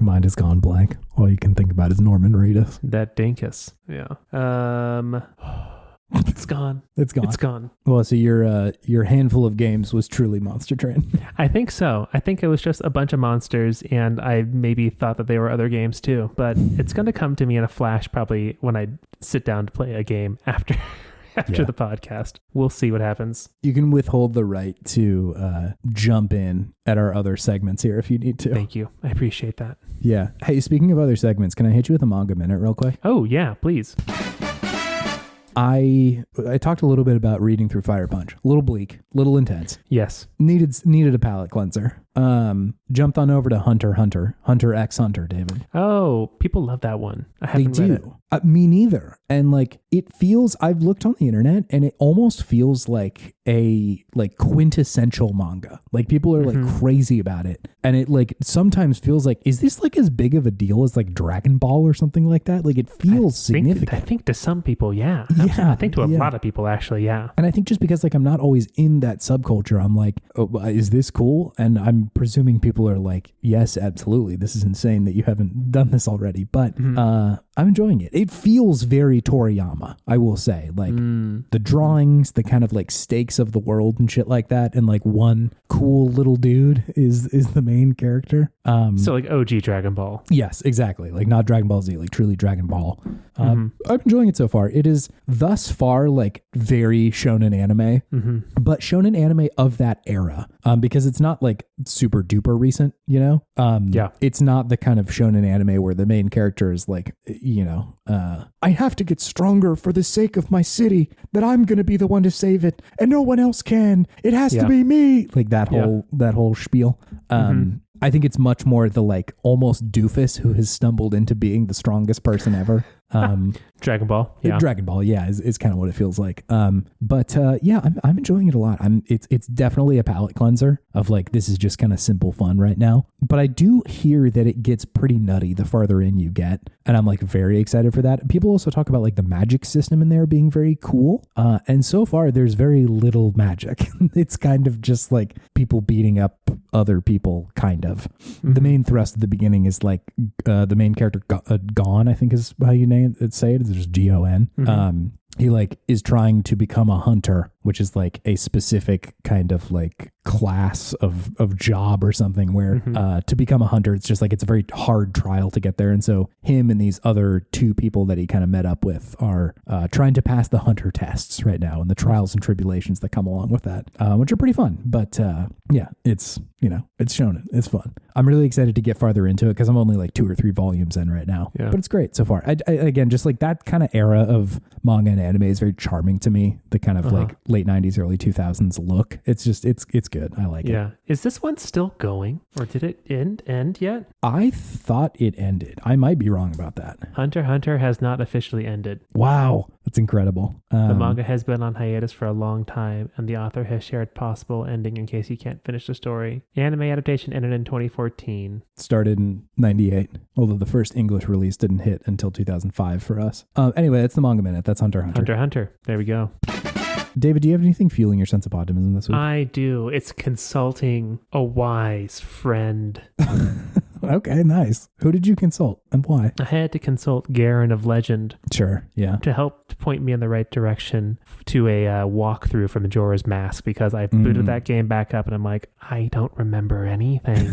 Mind has gone blank. All you can think about is Norman Reedus. That dinkus. Yeah. It's gone. It's gone. It's gone. Well, so your handful of games was truly Monster Train. I think so. I think it was just a bunch of monsters, and I maybe thought that they were other games too. But it's going to come to me in a flash probably when I sit down to play a game after the podcast. We'll see what happens. You can withhold the right to jump in at our other segments here if you need to. Thank you. I appreciate that. Yeah. Hey, speaking of other segments, can I hit you with a manga minute real quick? Oh, yeah, please. I talked a little bit about reading through Fire Punch. A little bleak, a little intense. Yes. Needed a palate cleanser. Jumped on over to Hunter x Hunter, David. Oh, people love that one. I haven't read it. Me neither. And like, it feels, I've looked on the internet and it almost feels like a like quintessential manga. Like people are like crazy about it. And it like sometimes feels like, is this like as big of a deal as like Dragon Ball or something like that? Like it feels significant. I think to some people, yeah. I think to a lot of people actually, yeah. And I think just because like I'm not always in that subculture, I'm like, oh, is this cool? And I'm presuming people are like, yes, absolutely. This is insane that you haven't done this already. But I'm enjoying it. It feels very Toriyama, I will say. Like the drawings, the kind of like stakes of the world and shit like that. And like one cool little dude is the main character. So like OG Dragon Ball. Yes, exactly. Like not Dragon Ball Z, like truly Dragon Ball. I'm enjoying it so far. It is thus far like very shonen anime, but shonen anime of that era, because it's not like super duper recent, you know? It's not the kind of shonen anime where the main character is like, you know, I have to get stronger for the sake of my city, that I'm going to be the one to save it and no one else can. It has to be me. Like that whole spiel. I think it's much more the like almost doofus who has stumbled into being the strongest person ever. Dragon Ball. Yeah. Dragon Ball, yeah, is kind of what it feels like. But I'm enjoying it a lot. It's definitely a palate cleanser of like, this is just kind of simple fun right now. But I do hear that it gets pretty nutty the farther in you get. And I'm like very excited for that. People also talk about like the magic system in there being very cool. And so far there's very little magic. It's kind of just like people beating up other people, kind of. The main thrust at the beginning is like the main character Gon, I think is how you say it. It's just Gon. He like is trying to become a hunter which is like a specific kind of like class of job or something where to become a hunter, it's just like it's a very hard trial to get there. And so him and these other two people that he kind of met up with are trying to pass the hunter tests right now and the trials and tribulations that come along with that, which are pretty fun. But yeah, it's, you know, it's shonen. It's fun. I'm really excited to get farther into it because I'm only like 2 or 3 volumes in right now. Yeah. But it's great so far. I again, just like that kind of era of manga and anime is very charming to me. The kind of like late 90s, early 2000s look. It's just, it's good. I like it. Yeah. Is this one still going or did it end yet? I thought it ended. I might be wrong about that. Hunter x Hunter has not officially ended. Wow. That's incredible. The manga has been on hiatus for a long time, and the author has shared possible ending in case he can't finish the story. The anime adaptation ended in 2014. Started in 98, although the first English release didn't hit until 2005 for us. Anyway, that's the Manga Minute. That's Hunter x Hunter. Hunter x Hunter. There we go. David, do you have anything fueling your sense of optimism this week? I do. It's consulting a wise friend. Okay, nice. Who did you consult and why? I had to consult Garen of Legend. Sure, yeah. To help point me in the right direction to a walkthrough from Majora's Mask because I booted that game back up and I'm like, I don't remember anything.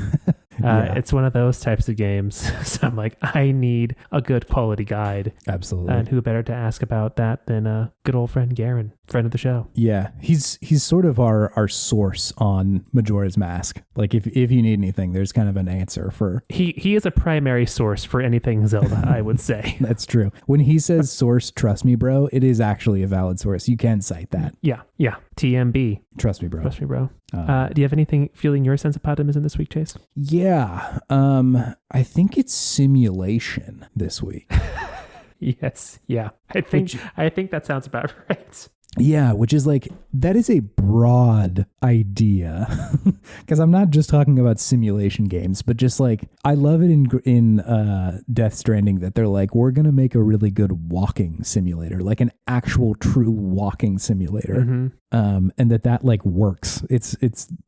It's one of those types of games. So I'm like, I need a good quality guide. Absolutely. And who better to ask about that than good old friend Garen, friend of the show. Yeah, he's sort of our source on Majora's Mask. Like if you need anything, there's kind of an answer for... He is a primary source for anything Zelda, I would say. That's true. When he says source, trust me, bro, it is actually a valid source. You can cite that. Yeah. TMB. Trust me, bro. Trust me, bro. Do you have anything fueling your sense of optimism this week, Chase? Yeah. I think it's simulation this week. Yes. Yeah. I think that sounds about right. Yeah, which is like, that is a broad idea because I'm not just talking about simulation games, but just like, I love it in Death Stranding that they're like, we're going to make a really good walking simulator, like an actual true walking simulator. And that like works. It's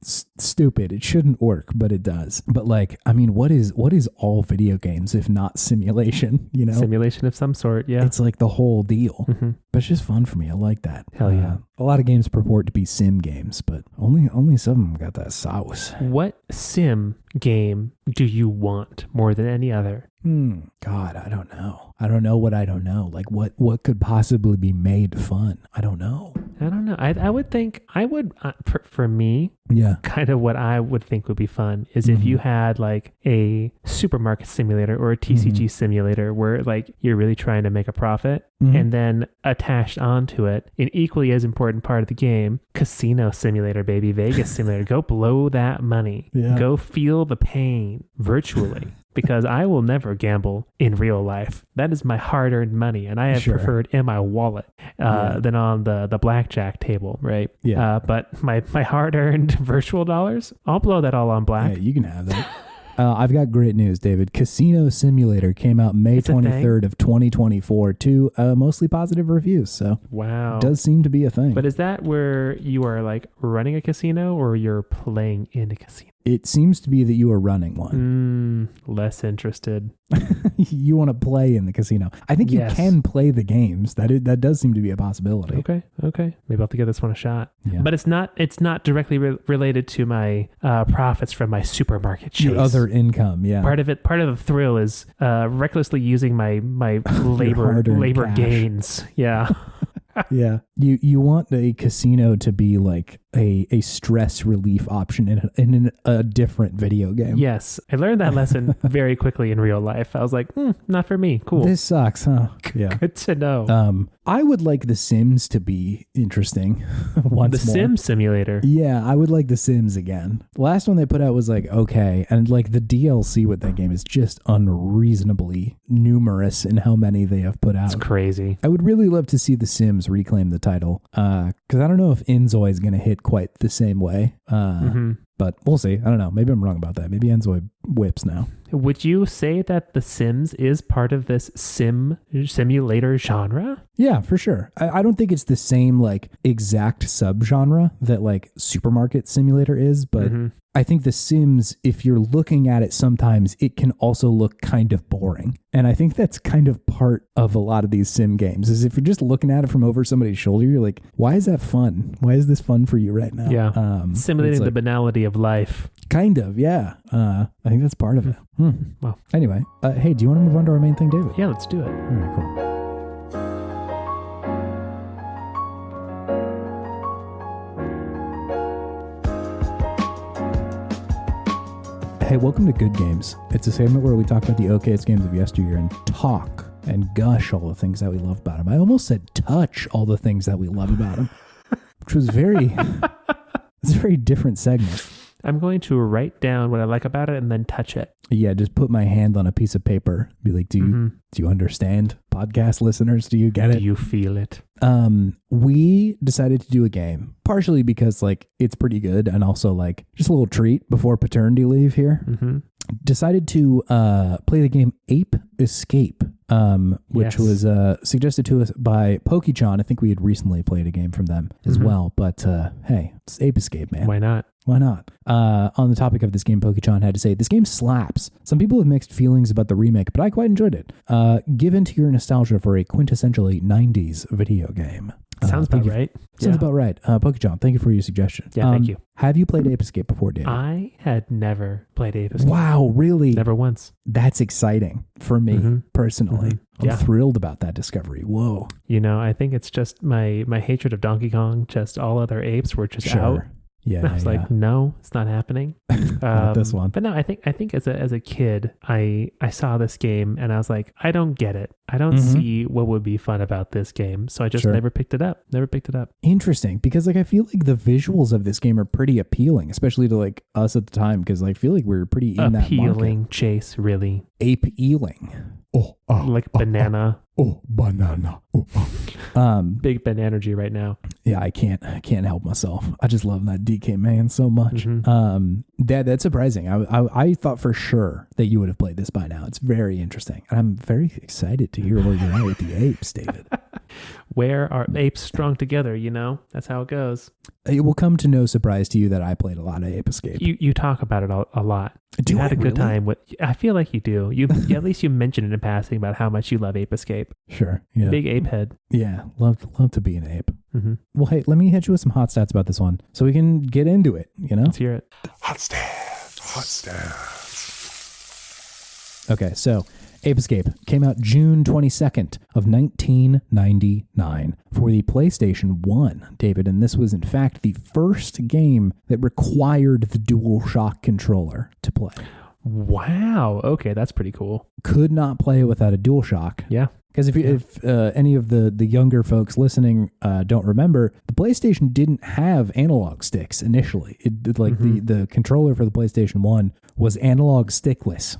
stupid. It shouldn't work, but it does. But like, I mean, what is all video games if not simulation, you know? Simulation of some sort, yeah. It's like the whole deal. But it's just fun for me. I like that. Hell yeah. A lot of games purport to be sim games, but only some of them got that sauce. What sim game do you want more than any other? God, I don't know. I don't know what I don't know. Like what could possibly be made fun? I don't know. I would think for me, yeah, kind of what I would think would be fun is if you had like a supermarket simulator or a TCG simulator where like you're really trying to make a profit and then attached onto it, an equally as important part of the game, casino simulator, baby, Vegas simulator. Go blow that money. Yeah. Go feel the pain virtually. Because I will never gamble in real life. That is my hard-earned money, and I have preferred in my wallet than on the blackjack table, right? Yeah. But my hard-earned virtual dollars, I'll blow that all on black. Yeah, you can have that. I've got great news, David. Casino Simulator came out May 23rd of 2024 to mostly positive reviews. So wow, it does seem to be a thing. But is that where you are like running a casino or you're playing in a casino? It seems to be that you are running one. Less interested. You want to play in the casino. I think you can play the games. That does seem to be a possibility. Okay. Maybe I'll have to give this one a shot. Yeah. But it's not directly related to my profits from my supermarket chase. Your other income, yeah. Part of the thrill is recklessly using my labor gains. Yeah. Yeah. You want a casino to be like a stress relief option in a different video game. Yes. I learned that lesson very quickly in real life. I was like, not for me. Cool. This sucks, huh? Yeah. Good to know. I would like The Sims to be interesting once more. The Sims Simulator. Yeah, I would like The Sims again. The last one they put out was like, okay. And like the DLC with that game is just unreasonably numerous in how many they have put out. It's crazy. I would really love to see The Sims reclaim the title. Because I don't know if Inzoi is going to hit quite the same way. But we'll see. I don't know. Maybe I'm wrong about that. Maybe Enzoy whips now. Would you say that The Sims is part of this simulator genre? Yeah, for sure. I don't think it's the same like exact subgenre that like Supermarket Simulator is, but I think The Sims, if you're looking at it sometimes, it can also look kind of boring. And I think that's kind of part of a lot of these sim games, is if you're just looking at it from over somebody's shoulder, you're like, why is that fun? Why is this fun for you right now? Yeah. Simulating the banality of life. Kind of, yeah. I think that's part of it. Well, anyway, hey, do you want to move on to our main thing, David? Yeah, let's do it. All right, cool. Hey, welcome to Good Games. It's a segment where we talk about the okayest games of yesteryear and talk and gush all the things that we love about them. I almost said touch all the things that we love about them, which was it's a very different segment. I'm going to write down what I like about it and then touch it. Yeah, just put my hand on a piece of paper. Be like, do you understand? Podcast listeners, do you get it? Do you feel it? We decided to do a game, partially because like it's pretty good and also like just a little treat before paternity leave here. Decided to play the game Ape Escape, which was suggested to us by Pokechan. I think we had recently played a game from them as well. But hey, it's Ape Escape, man. Why not? Why not? On the topic of this game, Pokechan had to say, this game slaps. Some people have mixed feelings about the remake, but I quite enjoyed it. Give in to your nostalgia for a quintessentially 90s video game. Sounds about right. Sounds about right. Pokechan, thank you for your suggestion. Yeah, thank you. Have you played Ape Escape before, David? I had never played Ape Escape. Wow, really? Never once. That's exciting for me personally. I'm thrilled about that discovery. Whoa. You know, I think it's just my hatred of Donkey Kong. Just all other apes were just out. Yeah, I was like, no, it's not happening. Not this one. But no, I think as a kid, I saw this game and I was like, I don't get it. I don't see what would be fun about this game. So I just never picked it up. Interesting, because like I feel like the visuals of this game are pretty appealing, especially to like us at the time, because I feel like we were pretty in that market. Chase, really. Ape-ealing. Like banana. Banana. Big banana energy right now. Yeah, I can't help myself. I just love that DK man so much. That's surprising. I thought for sure that you would have played this by now. It's very interesting. And I'm very excited to hear where you're at with the apes, David. Where are apes strung together, you know? That's how it goes. It will come to no surprise to you that I played a lot of Ape Escape. You talk about it a lot. You had a good time with. I feel like you do. At least you mentioned it in passing about how much you love Ape Escape. Sure. Yeah. Big ape head. Yeah. Love to be an ape. Well, hey, let me hit you with some hot stats about this one so we can get into it, you know? Let's hear it. Hot stats. Okay, so Ape Escape came out June 22nd of 1999 for the PlayStation 1, David, and this was in fact the first game that required the DualShock controller to play. Wow. Okay, that's pretty cool. Could not play it without a DualShock. Yeah. Because if any of the younger folks listening don't remember, the PlayStation didn't have analog sticks initially. The controller for the PlayStation 1 was analog stickless.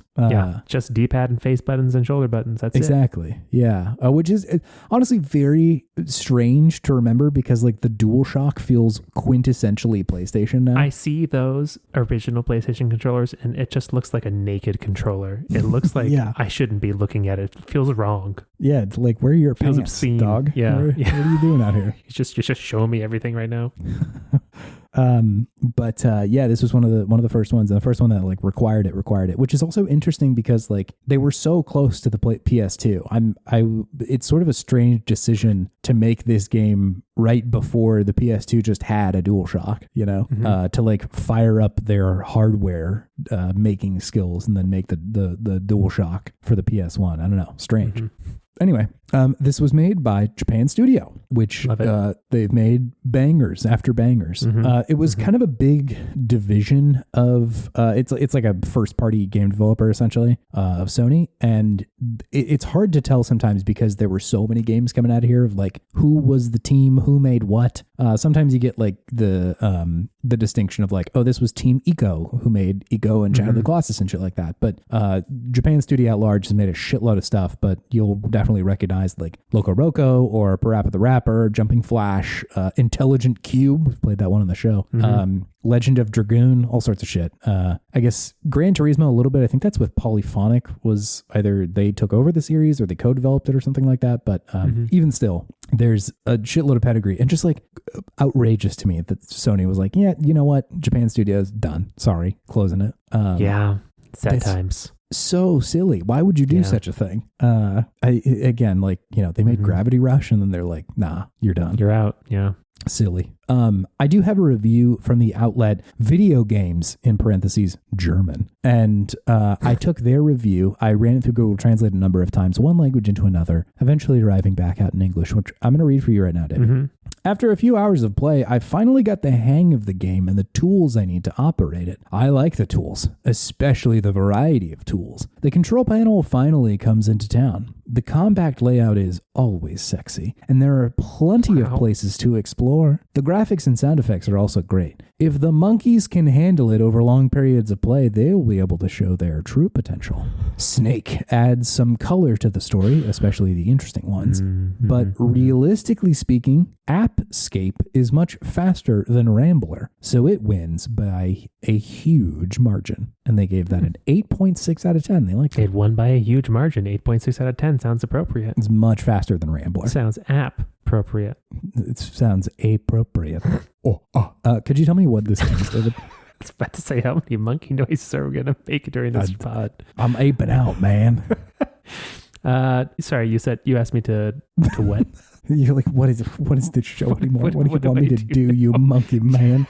Just D-pad and face buttons and shoulder buttons. That's exactly. Yeah, which is honestly very strange to remember because like the DualShock feels quintessentially PlayStation now. I see those original PlayStation controllers and it just looks like a naked controller. It looks like I shouldn't be looking at it. It feels wrong. Yeah, like where are your feels pants, obscene. Dog? Yeah. What are you doing out here? You're just showing me everything right now. This was one of the first ones, and the first one that like required it, which is also interesting because like they were so close to the PS2. It's sort of a strange decision to make this game right before the PS2 just had a DualShock, you know, to like fire up their hardware making skills and then make the DualShock for the PS1. I don't know, strange. Anyway, this was made by Japan Studio, which they've made bangers after bangers. It was kind of a big division of it's like a first party game developer essentially of Sony, and it's hard to tell sometimes because there were so many games coming out of here of like who was the team, who made what. Sometimes you get like the distinction of like, oh, this was Team Eco who made Eco and Shadow of the Colossus and shit like that. But Japan Studio at large has made a shitload of stuff, but you'll definitely recognize like Loco Roco or Parappa the Rapper, Jumping Flash, Intelligent Cube. We've played that one on the show. Legend of Dragoon, all sorts of shit. I guess Gran Turismo a little bit. I think that's with Polyphonic, was either they took over the series or they co-developed it or something like that. But even still, there's a shitload of pedigree, and just like outrageous to me that Sony was like, yeah, you know what? Japan Studios done. Sorry, closing it. Yeah, sad times. So silly. Why would you do such a thing? Again, like, you know, they made Gravity Rush and then they're like, nah, you're done. You're out. Yeah. Silly. I do have a review from the outlet Video Games in parentheses German. And I took their review. I ran it through Google Translate a number of times, one language into another, eventually arriving back out in English, which I'm going to read for you right now, David. After a few hours of play, I finally got the hang of the game and the tools I need to operate it. I like the tools, especially the variety of tools. The control panel finally comes into town. The compact layout is always sexy, and there are plenty of places to explore. The graphics and sound effects are also great. If the monkeys can handle it over long periods of play, they'll be able to show their true potential. Snake adds some color to the story, especially the interesting ones. But realistically speaking, Ape Escape is much faster than Rambler, so it wins by a huge margin. And they gave that an 8.6 out of 10. They liked it. It won by a huge margin. 8.6 out of 10 sounds appropriate. It's much faster than Rambler. Sounds appropriate. It sounds appropriate. Could you tell me what this is, David? I was about to say, how many monkey noises are we going to make during this pod? I'm aping out, man. Sorry, you asked me to what? You're like, what is this show anymore? What do you want me to do, you monkey man?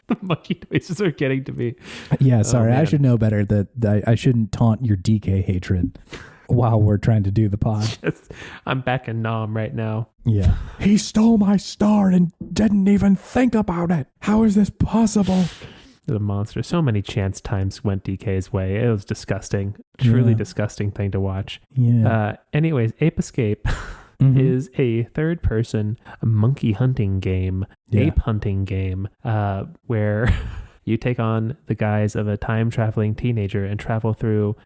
The monkey noises are getting to me. Yeah, sorry. I should know better that I shouldn't taunt your DK hatred while we're trying to do the pod. I'm back in Nam right now. Yeah. He stole my star and didn't even think about it. How is this possible? The monster. So many chance times went DK's way. It was disgusting. Truly disgusting thing to watch. Yeah. Anyways, Ape Escape is a third-person monkey hunting game, ape hunting game, where you take on the guise of a time-traveling teenager and travel through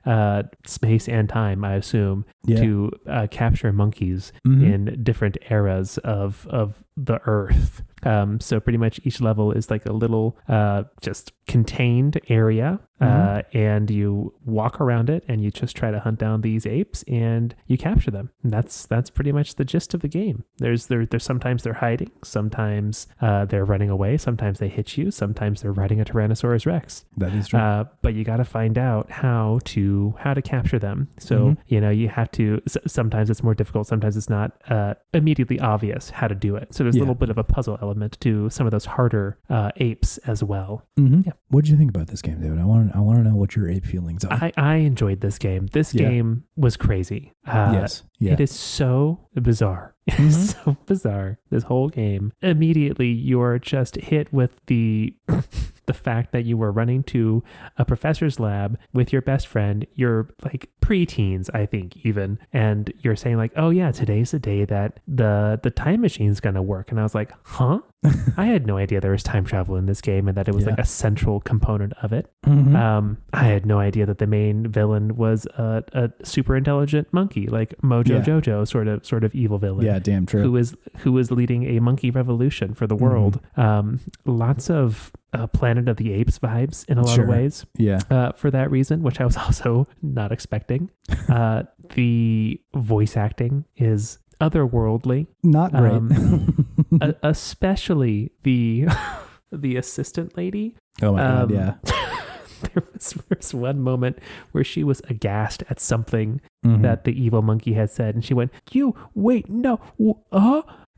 space and time, I assume, to capture monkeys in different eras of the Earth. So pretty much each level is like a little just contained area, and you walk around it and you just try to hunt down these apes and you capture them. And that's pretty much the gist of the game. There's sometimes they're hiding, sometimes they're running away, sometimes they hit you, sometimes they're riding a Tyrannosaurus Rex. That is true. But you got to find out how to capture them. So you have to. Sometimes it's more difficult. Sometimes it's not immediately obvious how to do it. So there's a little bit of a puzzle element to some of those harder apes as well. What did you think about this game, David? I want to know what your ape feelings are. I enjoyed this game. This game was crazy. Yes. Yeah. It is so bizarre. It is so bizarre. This whole game. Immediately, you're just hit with the fact that you were running to a professor's lab with your best friend. You're like preteens, I think, even. And you're saying like, oh yeah, today's the day that the time machine's going to work. And I was like, huh? I had no idea there was time travel in this game and that it was like a central component of it. I had no idea that the main villain was a super intelligent monkey, like Mojo Jojo, sort of evil villain. Yeah, damn true. Who was leading a monkey revolution for the world. Lots of Planet of the Apes vibes in a lot of ways. Yeah. For that reason, which I was also not expecting. The voice acting is otherworldly. Not great. Especially the assistant lady. Oh my God, yeah. There was one moment where she was aghast at something that the evil monkey had said, and she went, "You wait, no,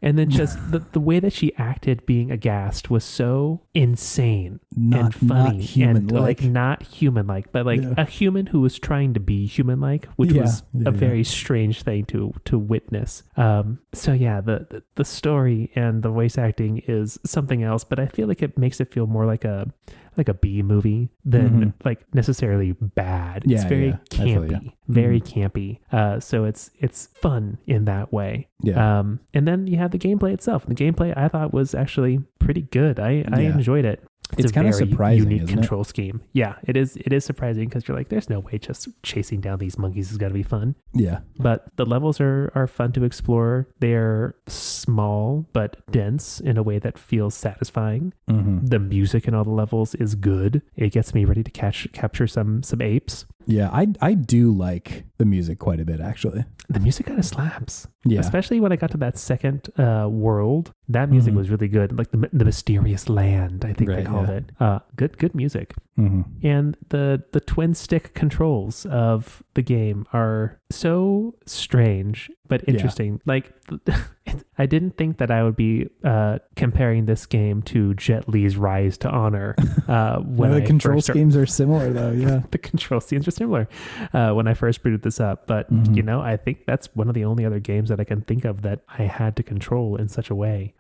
and then just the way that she acted being aghast was so insane and funny, not human-like. and not human-like, but like a human who was trying to be human-like, which was a very strange thing to witness. So yeah, the story and the voice acting is something else, but I feel like it makes it feel more like a like a B movie than like necessarily bad. It's very campy, very campy. So it's fun in that way. Yeah. And then you have the gameplay itself. The gameplay I thought was actually pretty good. I enjoyed it. It's kind of surprising, unique control scheme. Yeah, it is. It is surprising because you're like, there's no way just chasing down these monkeys is going to be fun. Yeah. But the levels are fun to explore. They're small but dense in a way that feels satisfying. The music in all the levels is good. It gets me ready to capture some apes. Yeah, I do like the music quite a bit, actually. The music kind of slaps. Yeah. Especially when I got to that second world. That music was really good. Like the mysterious land, I think they called it. Good music. And the twin stick controls of the game are so strange but interesting. Like I didn't think that I would be comparing this game to Jet Li's Rise to Honor. When the control schemes are similar, though. Yeah, the control schemes are similar when I first booted this up. But you know, I think that's one of the only other games that I can think of that I had to control in such a way,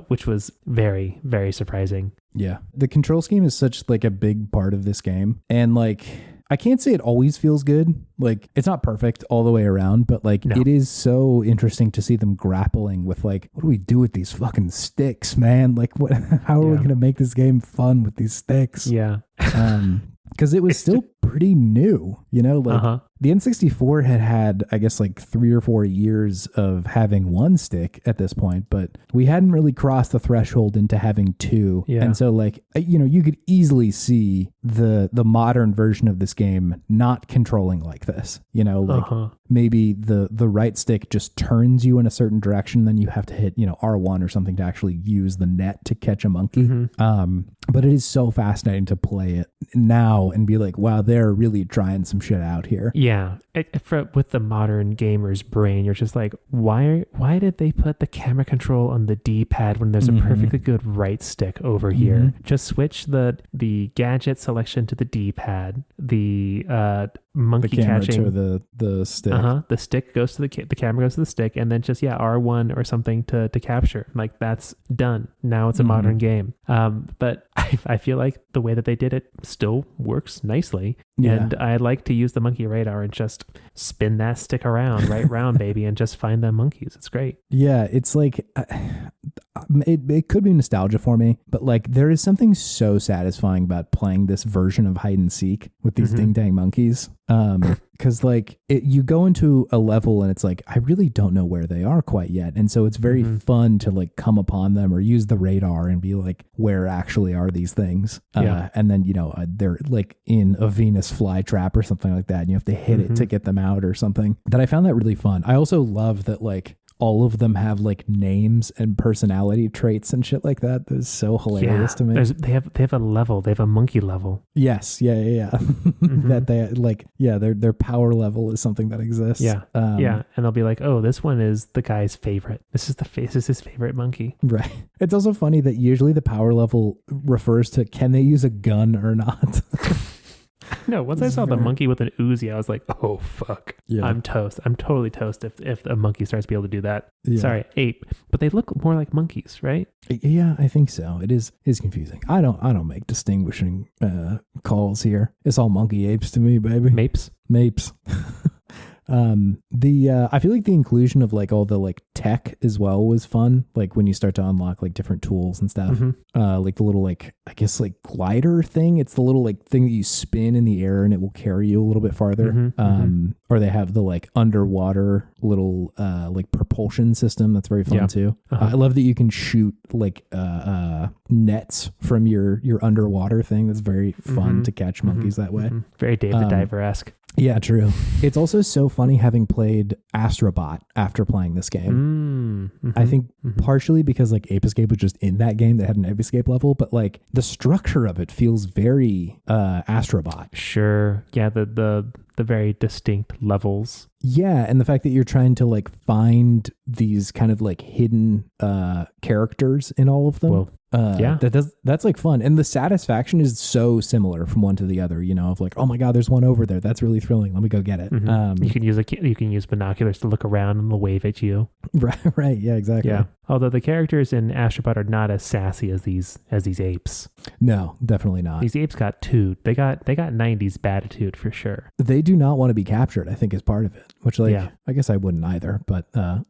which was very, very surprising. Yeah, the control scheme is such like a big part of this game, and like, I can't say it always feels good. Like, it's not perfect all the way around, but like, it is so interesting to see them grappling with like, what do we do with these fucking sticks, man? Like, what? How are we going to make this game fun with these sticks? Yeah. Because it was still pretty new, you know, like the N64 had, I guess, like 3 or 4 years of having one stick at this point, but we hadn't really crossed the threshold into having two. Yeah. And so like, you know, you could easily see the modern version of this game not controlling like this, you know, like maybe the right stick just turns you in a certain direction. Then you have to hit, you know, R1 or something to actually use the net to catch a monkey. But it is so fascinating to play it now and be like, wow, they're really trying some shit out here. Yeah. With the modern gamer's brain, you're just like, why did they put the camera control on the D-pad when there's a perfectly good right stick over here? Just switch the gadget selection to the D-pad, the monkey catching to the stick. The stick goes to the camera goes to the stick, and then just R1 or something to capture. Like, that's done. Now it's a modern game. But I feel like the way that they did it still works nicely. And I like to use the monkey radar and just spin that stick around, right round, baby, and just find the monkeys. It's great. Yeah, it's like, it could be nostalgia for me, but like, there is something so satisfying about playing this version of hide and seek with these ding dang monkeys. Because like, you go into a level and it's like, I really don't know where they are quite yet, and so it's very fun to like come upon them or use the radar and be like, where actually are these things? And then, you know, they're like in a Venus flytrap or something like that, and you have to hit it to get them out or something. That I found that really fun. I also love that like all of them have like names and personality traits and shit like that. That's so hilarious to me. They have a level. They have a monkey level. Yes. Yeah. That they like, their power level is something that exists. And they'll be like, oh, this one is the guy's favorite. This is his favorite monkey. Right. It's also funny that usually the power level refers to, can they use a gun or not? No, once I saw the monkey with an Uzi, I was like, oh, fuck. Yeah. I'm toast. I'm totally toast if a monkey starts to be able to do that. Yeah. Sorry, ape. But they look more like monkeys, right? Yeah, I think so. It is confusing. I don't make distinguishing calls here. It's all monkey apes to me, baby. Mapes. I feel like the inclusion of like all the like tech as well was fun. Like when you start to unlock like different tools and stuff, like the little like, I guess like glider thing. It's the little like thing that you spin in the air and it will carry you a little bit farther. Or they have the like underwater little like propulsion system that's very fun too. I love that you can shoot like nets from your underwater thing. That's very fun to catch monkeys that way. Very Dave the Diver-esque. Yeah, true. It's also so funny having played Astrobot after playing this game. I think partially because like Ape Escape was just in that game that had an Ape Escape level, but like the structure of it feels very Astrobot. Sure. Yeah, the very distinct levels. Yeah, and the fact that you're trying to like find these kind of like hidden characters in all of them. Whoa. That's like fun, and the satisfaction is so similar from one to the other. You know, of like, oh my god, there's one over there. That's really thrilling. Let me go get it. You can use binoculars to look around and they'll wave at you. Right. Yeah, exactly. Yeah. Although the characters in Astrobot are not as sassy as these apes. No, definitely not. These apes got toot. They got 90s attitude for sure. They do not want to be captured, I think, is part of it. Which, I guess I wouldn't either, but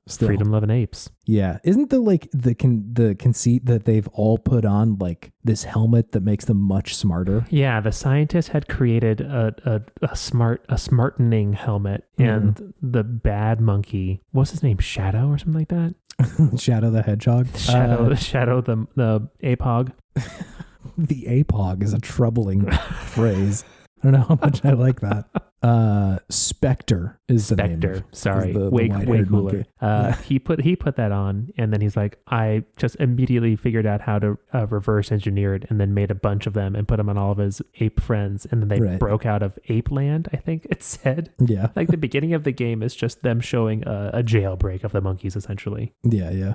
still. Freedom-loving apes. Yeah. Isn't the conceit that they've all put on like this helmet that makes them much smarter? Yeah, the scientists had created a smartening helmet, and the bad monkey, what's his name, Shadow or something like that? Shadow the Hedgehog? Shadow the ape hog. The ape hog is a troubling phrase. I don't know how much I like that. Spectre is the name. Spectre, sorry, the way cooler. Yeah. He put that on, and then he's like, I just immediately figured out how to reverse engineer it, and then made a bunch of them and put them on all of his ape friends, and then they broke out of Ape Land, I think it said. Yeah. Like the beginning of the game is just them showing a jailbreak of the monkeys, essentially. Yeah.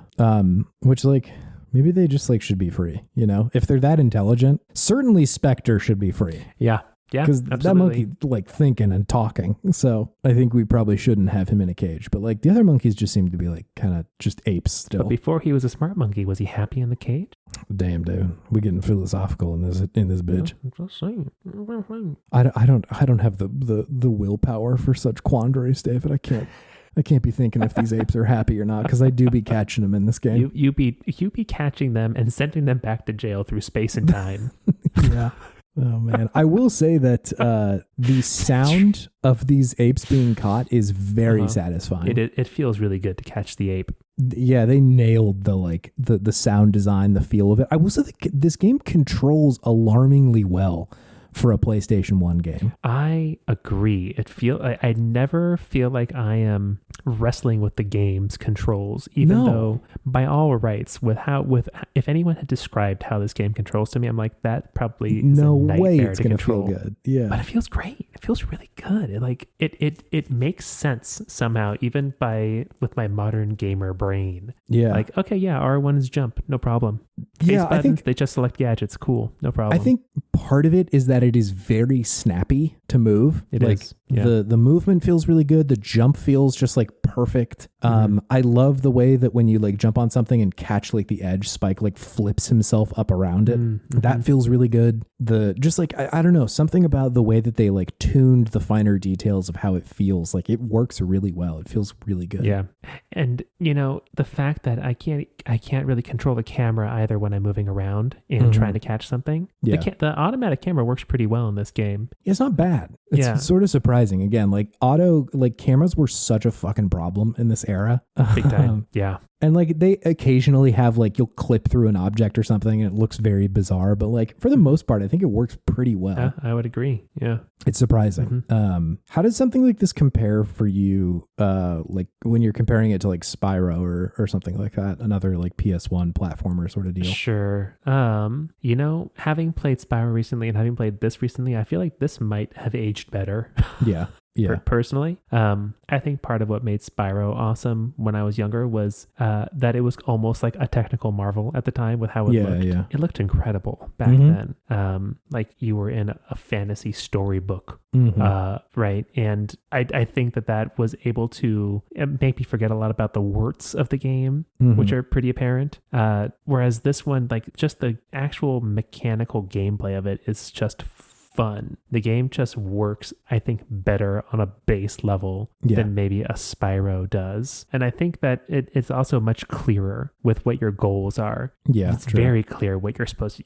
Which like, maybe they just like should be free, you know? If they're that intelligent, certainly Spectre should be free. Yeah. Yeah, because that monkey like thinking and talking. So I think we probably shouldn't have him in a cage. But like the other monkeys just seem to be like kind of just apes still. But before he was a smart monkey, was he happy in the cage? Damn, dude, we getting philosophical in this bitch. I'm just saying. I don't have the willpower for such quandaries, David. I can't be thinking if these apes are happy or not, because I do be catching them in this game. You be catching them and sending them back to jail through space and time. Yeah. Oh man, I will say that the sound of these apes being caught is very satisfying. It feels really good to catch the ape. Yeah, they nailed the sound design, the feel of it. I will say that this game controls alarmingly well for a PlayStation 1 game. I agree. I never feel like I am wrestling with the game's controls, even though by all rights, if anyone had described how this game controls to me, I'm like, that probably is no a nightmare way it's to gonna control. feel good. Yeah, but it feels great. It feels really good. It makes sense somehow, even with my modern gamer brain. Yeah, like, okay, yeah, R1 is jump, no problem. Yeah, I think they just select gadgets, cool, no problem. I think part of it is that it is very snappy to move. It is. Yeah. The movement feels really good. The jump feels just like perfect. I love the way that when you like jump on something and catch like the edge, Spike like flips himself up around it. That feels really good. I don't know, something about the way that they like tuned the finer details of how it feels, like it works really well. It feels really good. Yeah. And you know, the fact that I can't really control the camera either when I'm moving around and trying to catch something. Yeah. The automatic camera works pretty well in this game. It's not bad. It's sort of surprising. Again, like cameras were such a fucking problem in this era. Big time. Yeah. And like they occasionally have like you'll clip through an object or something and it looks very bizarre, but like for the most part, I think it works pretty well. Yeah, I would agree. Yeah. It's surprising. How does something like this compare for you? Like when you're comparing it to like Spyro or something like that, another like PS1 platformer sort of deal. Sure. You know, having played Spyro recently and having played this recently, I feel like this might have aged better. Yeah. Yeah. Personally, I think part of what made Spyro awesome when I was younger was that it was almost like a technical marvel at the time with how it looked. Yeah. It looked incredible back then. Like you were in a fantasy storybook, right? And I think that was able to make me forget a lot about the warts of the game, which are pretty apparent. Whereas this one, like just the actual mechanical gameplay of it is just fun. The game just works, I think, better on a base level than maybe a Spyro does. And I think that it's also much clearer with what your goals are. Yeah, it's very clear what you're supposed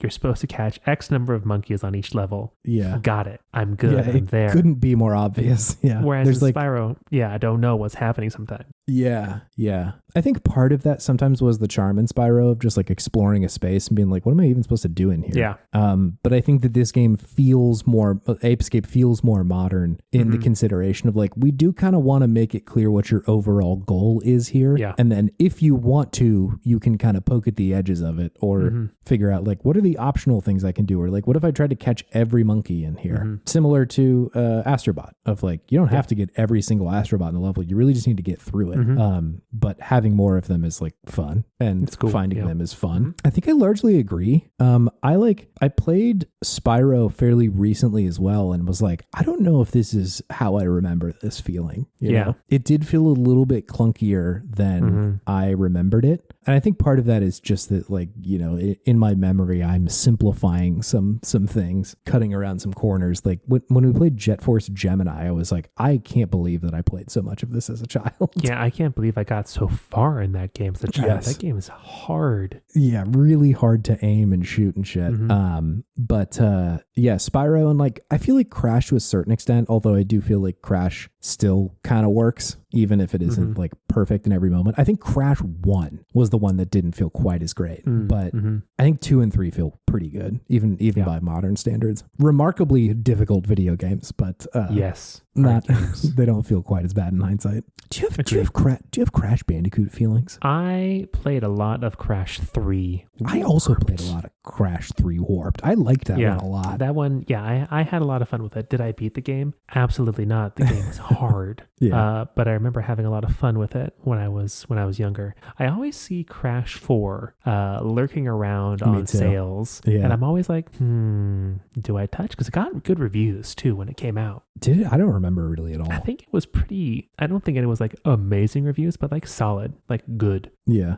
to catch X number of monkeys on each level. Yeah. Got it. I'm good. I'm there. Couldn't be more obvious. Yeah. Whereas in Spyro, I don't know what's happening sometimes. Yeah. Yeah. I think part of that sometimes was the charm in Spyro of just like exploring a space and being like, what am I even supposed to do in here? Yeah. But I think that this game Ape Escape feels more modern in the consideration of like, we do kind of want to make it clear what your overall goal is here. Yeah. And then if you want to, you can kind of poke at the edges of it or figure out like, what are the optional things I can do? Or like, what if I tried to catch every monkey in here? Similar to Astrobot of like, you don't have to get every single Astrobot in the level. You really just need to get through it. But having more of them is like fun, and it's cool. Finding them is fun. I think I largely agree. I played Spyro fairly recently as well, and was like, I don't know if this is how I remember this feeling. You know? It did feel a little bit clunkier than I remembered it. And I think part of that is just that, like, you know, in my memory, I'm simplifying some things, cutting around some corners. Like when we played Jet Force Gemini, I was like, I can't believe that I played so much of this as a child. Yeah, I can't believe I got so far in that game as a child. That game is hard. Yeah, really hard to aim and shoot and shit. But Spyro, and like, I feel like Crash to a certain extent, although I do feel like Crash still kind of works, even if it isn't like perfect in every moment. I think Crash 1 was the one that didn't feel quite as great, but I think 2 and 3 feel pretty good, even by modern standards. Remarkably difficult video games, but yes, not they don't feel quite as bad in hindsight. Do you have Crash Bandicoot feelings? I played a lot of Crash 3. I also played a lot of Crash 3 Warped. I liked that one a lot. That one, I had a lot of fun with it. Did I beat the game? Absolutely not. The game was hard. But I remember having a lot of fun with it when I was younger. I always see Crash 4 lurking around on sales, and I'm always like, do I touch? Because it got good reviews too when it came out. Did it? I don't remember really at all. I think it was pretty. I don't think it was like amazing reviews, but like solid, like good. Yeah.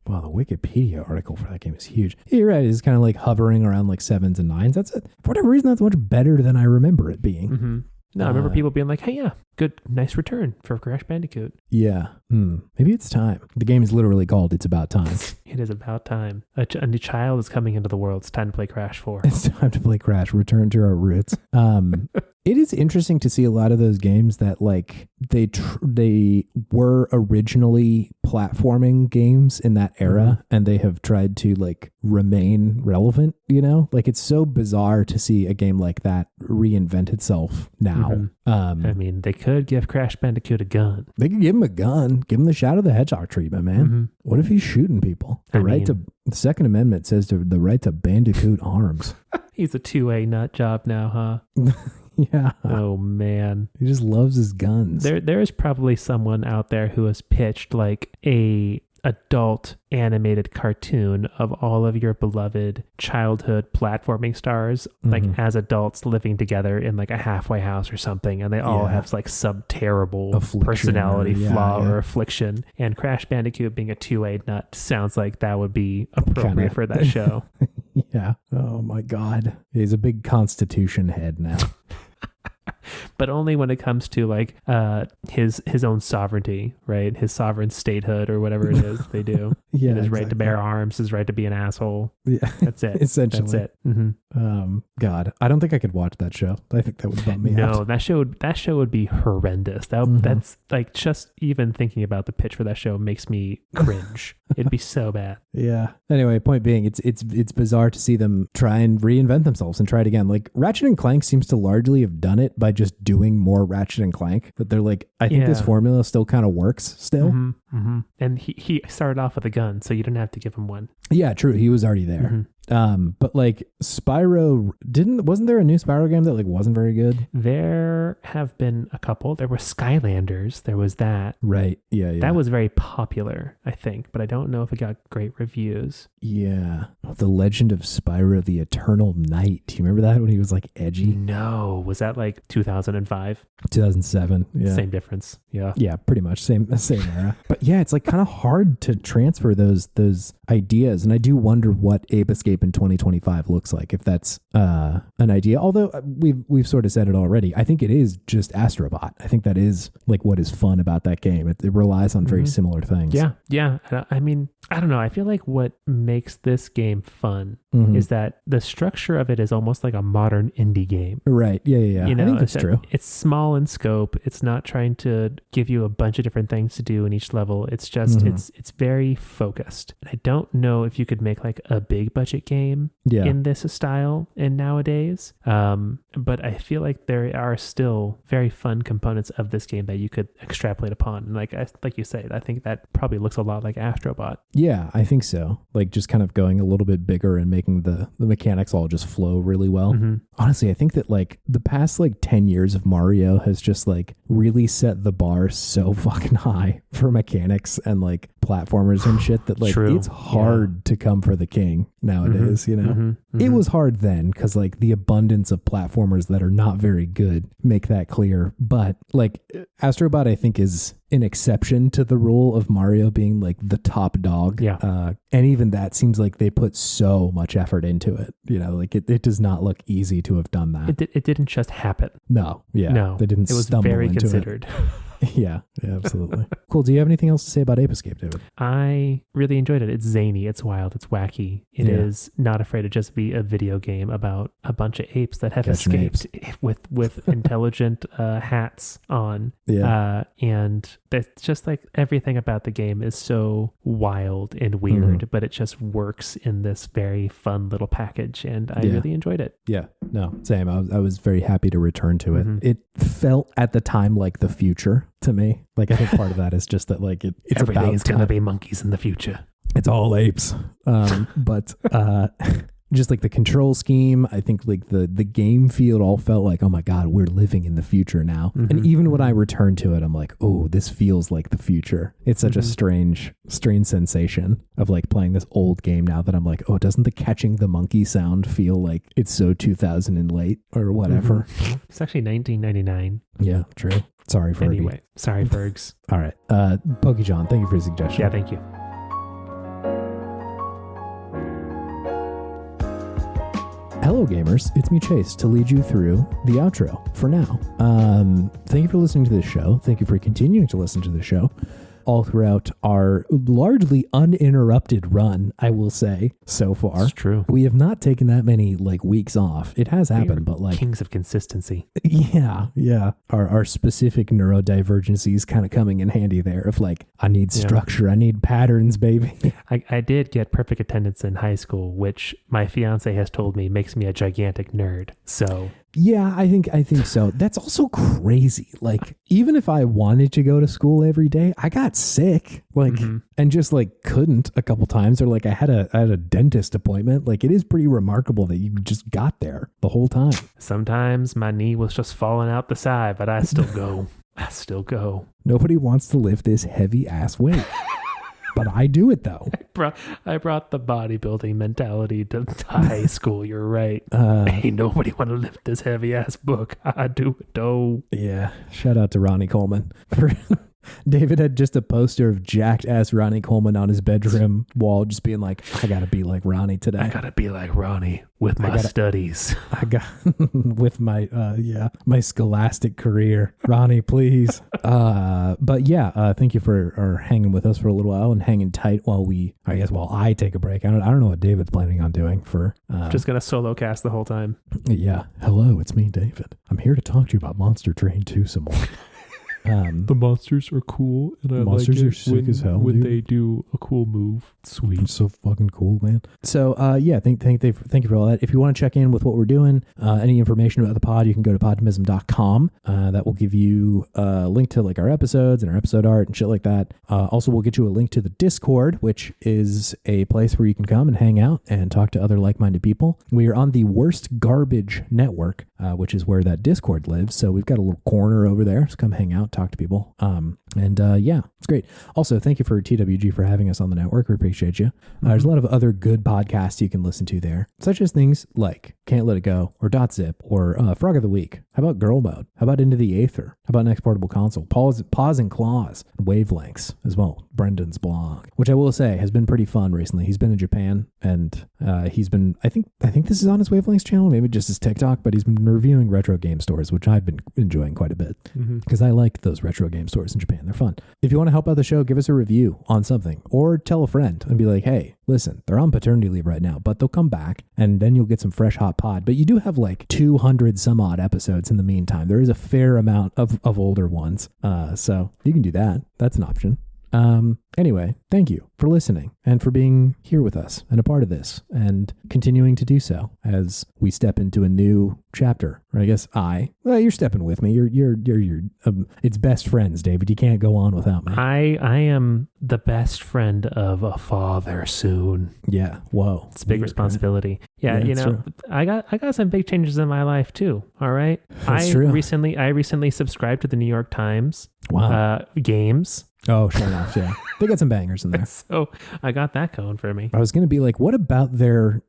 Wow, the Wikipedia article for that game is huge. You're right. It's kind of like hovering around like 7s and 9s. That's it. For whatever reason, that's much better than I remember it being. No, I remember people being like, hey, yeah, good, nice return for Crash Bandicoot. Yeah. Maybe it's time. The game is literally called It's About Time. It is about time. A new child is coming into the world. It's time to play Crash 4. It's time to play Crash. Return to our roots. It is interesting to see a lot of those games that like they were originally platforming games in that era, and they have tried to like remain relevant, you know? Like it's so bizarre to see a game like that reinvent itself now. I mean, they could give Crash Bandicoot a gun. They could give him a gun, give him the Shadow the Hedgehog treatment, man. What if he's shooting people? The Second Amendment says the right to Bandicoot arms. He's a 2A nut job now, huh? Yeah. Oh man. He just loves his guns. There is probably someone out there who has pitched like a adult animated cartoon of all of your beloved childhood platforming stars, like as adults living together in like a halfway house or something, and they all have like some terrible personality flaw or affliction. And Crash Bandicoot being a 2A nut sounds like that would be appropriate for that show. Yeah. Oh my God. He's a big Constitution head now. But only when it comes to like his own sovereignty, right? His sovereign statehood or whatever it is they do. Yeah, his right to bear arms, his right to be an asshole. Yeah, that's it. Essentially, that's it. God, I don't think I could watch that show. I think that would bum me out. No, that show would be horrendous. That's like, just even thinking about the pitch for that show makes me cringe. It'd be so bad. Yeah. Anyway, point being, it's bizarre to see them try and reinvent themselves and try it again. Like Ratchet and Clank seems to largely have done it by just doing more Ratchet and Clank. But they're like, I think this formula still kind of works still. And he started off with a gun, so you didn't have to give him one. Yeah, true. He was already there. But like Spyro wasn't there a new Spyro game that like wasn't very good? There have been a couple. There were Skylanders. There was that. Right. Yeah. That was very popular, I think, but I don't know if it got great reviews. Yeah. The Legend of Spyro the Eternal Night. Do you remember that when he was like edgy? No. Was that like 2005? 2007. Yeah. Same difference. Yeah. Yeah, pretty much same era. But yeah, it's like kind of hard to transfer those ideas, and I do wonder what Ape Escape in 2025 looks like, if that's an idea. Although we've sort of said it already, I think it is just Astrobot. I think that is like what is fun about that game. It relies on very similar things. Yeah. I mean, I don't know. I feel like what makes this game fun is that the structure of it is almost like a modern indie game. Right. Yeah. You know, I think that's true. It's small in scope. It's not trying to give you a bunch of different things to do in each level. It's just it's very focused. I don't know if you could make like a big budget game in this style and nowadays. But I feel like there are still very fun components of this game that you could extrapolate upon. And like you say, I think that probably looks a lot like Astrobot. Yeah, I think so. Like just kind of going a little bit bigger and making the mechanics all just flow really well. Honestly, I think that like the past like 10 years of Mario has just like really set the bar so fucking high for mechanics and like platformers and shit that like it's hard to come for the king nowadays, you know? It was hard then because like the abundance of platformers that are not very good make that clear. But like Astrobot, I think, is an exception to the rule of Mario being like the top dog. And even that seems like they put so much effort into it. You know, like it does not look easy to have done that. It didn't just happen. No. No. They didn't It was stumble very into considered. Yeah, absolutely. Cool. Do you have anything else to say about Ape Escape, David? I really enjoyed it. It's zany, it's wild, it's wacky. It is not afraid to just be a video game about a bunch of apes that have escaped with intelligent hats on. And it's just like everything about the game is so wild and weird, but it just works in this very fun little package. And I really enjoyed it. Yeah, no, same. I was very happy to return to it. It felt at the time like the future to me. Like I think part of that is just that like it's everything is going to be monkeys in the future. It's all apes. But just like the control scheme, I think like the game field all felt like, oh my God, we're living in the future now. And even when I returned to it, I'm like, oh, this feels like the future. It's such a strange sensation of like playing this old game now that I'm like, oh, doesn't the catching the monkey sound feel like it's so 2000 and late or whatever? It's actually 1999. Yeah, true. Sorry, Fergie. Anyway, sorry, Fergs. All right. Pokechan, thank you for your suggestion. Yeah, thank you. Hello, gamers. It's me, Chase, to lead you through the outro for now. Thank you for listening to this show. Thank you for continuing to listen to the show all throughout our largely uninterrupted run, I will say, so far. It's true. We have not taken that many like weeks off. It has happened, but like kings of consistency. Yeah. Our specific neurodivergencies kind of coming in handy there of like, I need structure, I need patterns, baby. I did get perfect attendance in high school, which my fiance has told me makes me a gigantic nerd. So yeah, I think so. That's also crazy. Like, even if I wanted to go to school every day, I got sick, like, and just like couldn't a couple times, or like I had a dentist appointment. Like, it is pretty remarkable that you just got there the whole time. Sometimes my knee was just falling out the side, but I still go. I still go. Nobody wants to lift this heavy ass weight. But I do it though. I brought the bodybuilding mentality to high school. You're right. Ain't nobody want to lift this heavy ass book. I do it though. Yeah. Shout out to Ronnie Coleman. David had just a poster of jacked ass Ronnie Coleman on his bedroom wall, just being like, I gotta be like Ronnie today. I gotta be like Ronnie with my studies. I got with my my scholastic career. Ronnie, please. But yeah, thank you for hanging with us for a little while and hanging tight while I take a break. I don't know what David's planning on doing for just gonna solo cast the whole time. Yeah. Hello, it's me, David. I'm here to talk to you about Monster Train 2 some more. The monsters are cool, and I monsters like are sick as hell, when dude. they do a cool move. Sweet, it's so fucking cool, man. So yeah, thank you for all that. If you want to check in with what we're doing, any information about the pod, you can go to podtimism.com. That will give you a link to like our episodes and our episode art and shit like that. Also, we'll get you a link to the Discord, which is a place where you can come and hang out and talk to other like-minded people. We are on the Worst Garbage Network, which is where that Discord lives. So we've got a little corner over there. So come hang out, talk to people. Yeah, it's great. Also, thank you for TWG for having us on the network. We appreciate you. There's a lot of other good podcasts you can listen to there, such as things like Can't Let It Go or .zip or Frog of the Week. How about Girl Mode? How about Into the Aether? How about Next Portable Console? Paws and Claws, Wavelengths as well. Brendan's blog, which I will say has been pretty fun recently. He's been in Japan and he's been, I think this is on his Wavelengths channel, maybe just his TikTok, but he's been reviewing retro game stores, which I've been enjoying quite a bit because I like those retro game stores in Japan. They're fun. If you want to help out the show, give us a review on something or tell a friend and be like, hey, listen, they're on paternity leave right now, but they'll come back and then you'll get some fresh hot pod. But you do have like 200 some odd episodes in the meantime. There is a fair amount of older ones. So you can do that. That's an option. Anyway, thank you for listening and for being here with us and a part of this and continuing to do so as we step into a new chapter. Or I guess you're stepping with me. You're it's best friends, David. You can't go on without me. I am the best friend of a father soon. Yeah. Whoa. It's a big responsibility. Right? Yeah. True. I got some big changes in my life too. All right. That's true. I recently subscribed to the New York Times. Wow. Games. Oh, sure enough. Yeah. They got some bangers in there. So I got that going for me. I was going to be like, what about their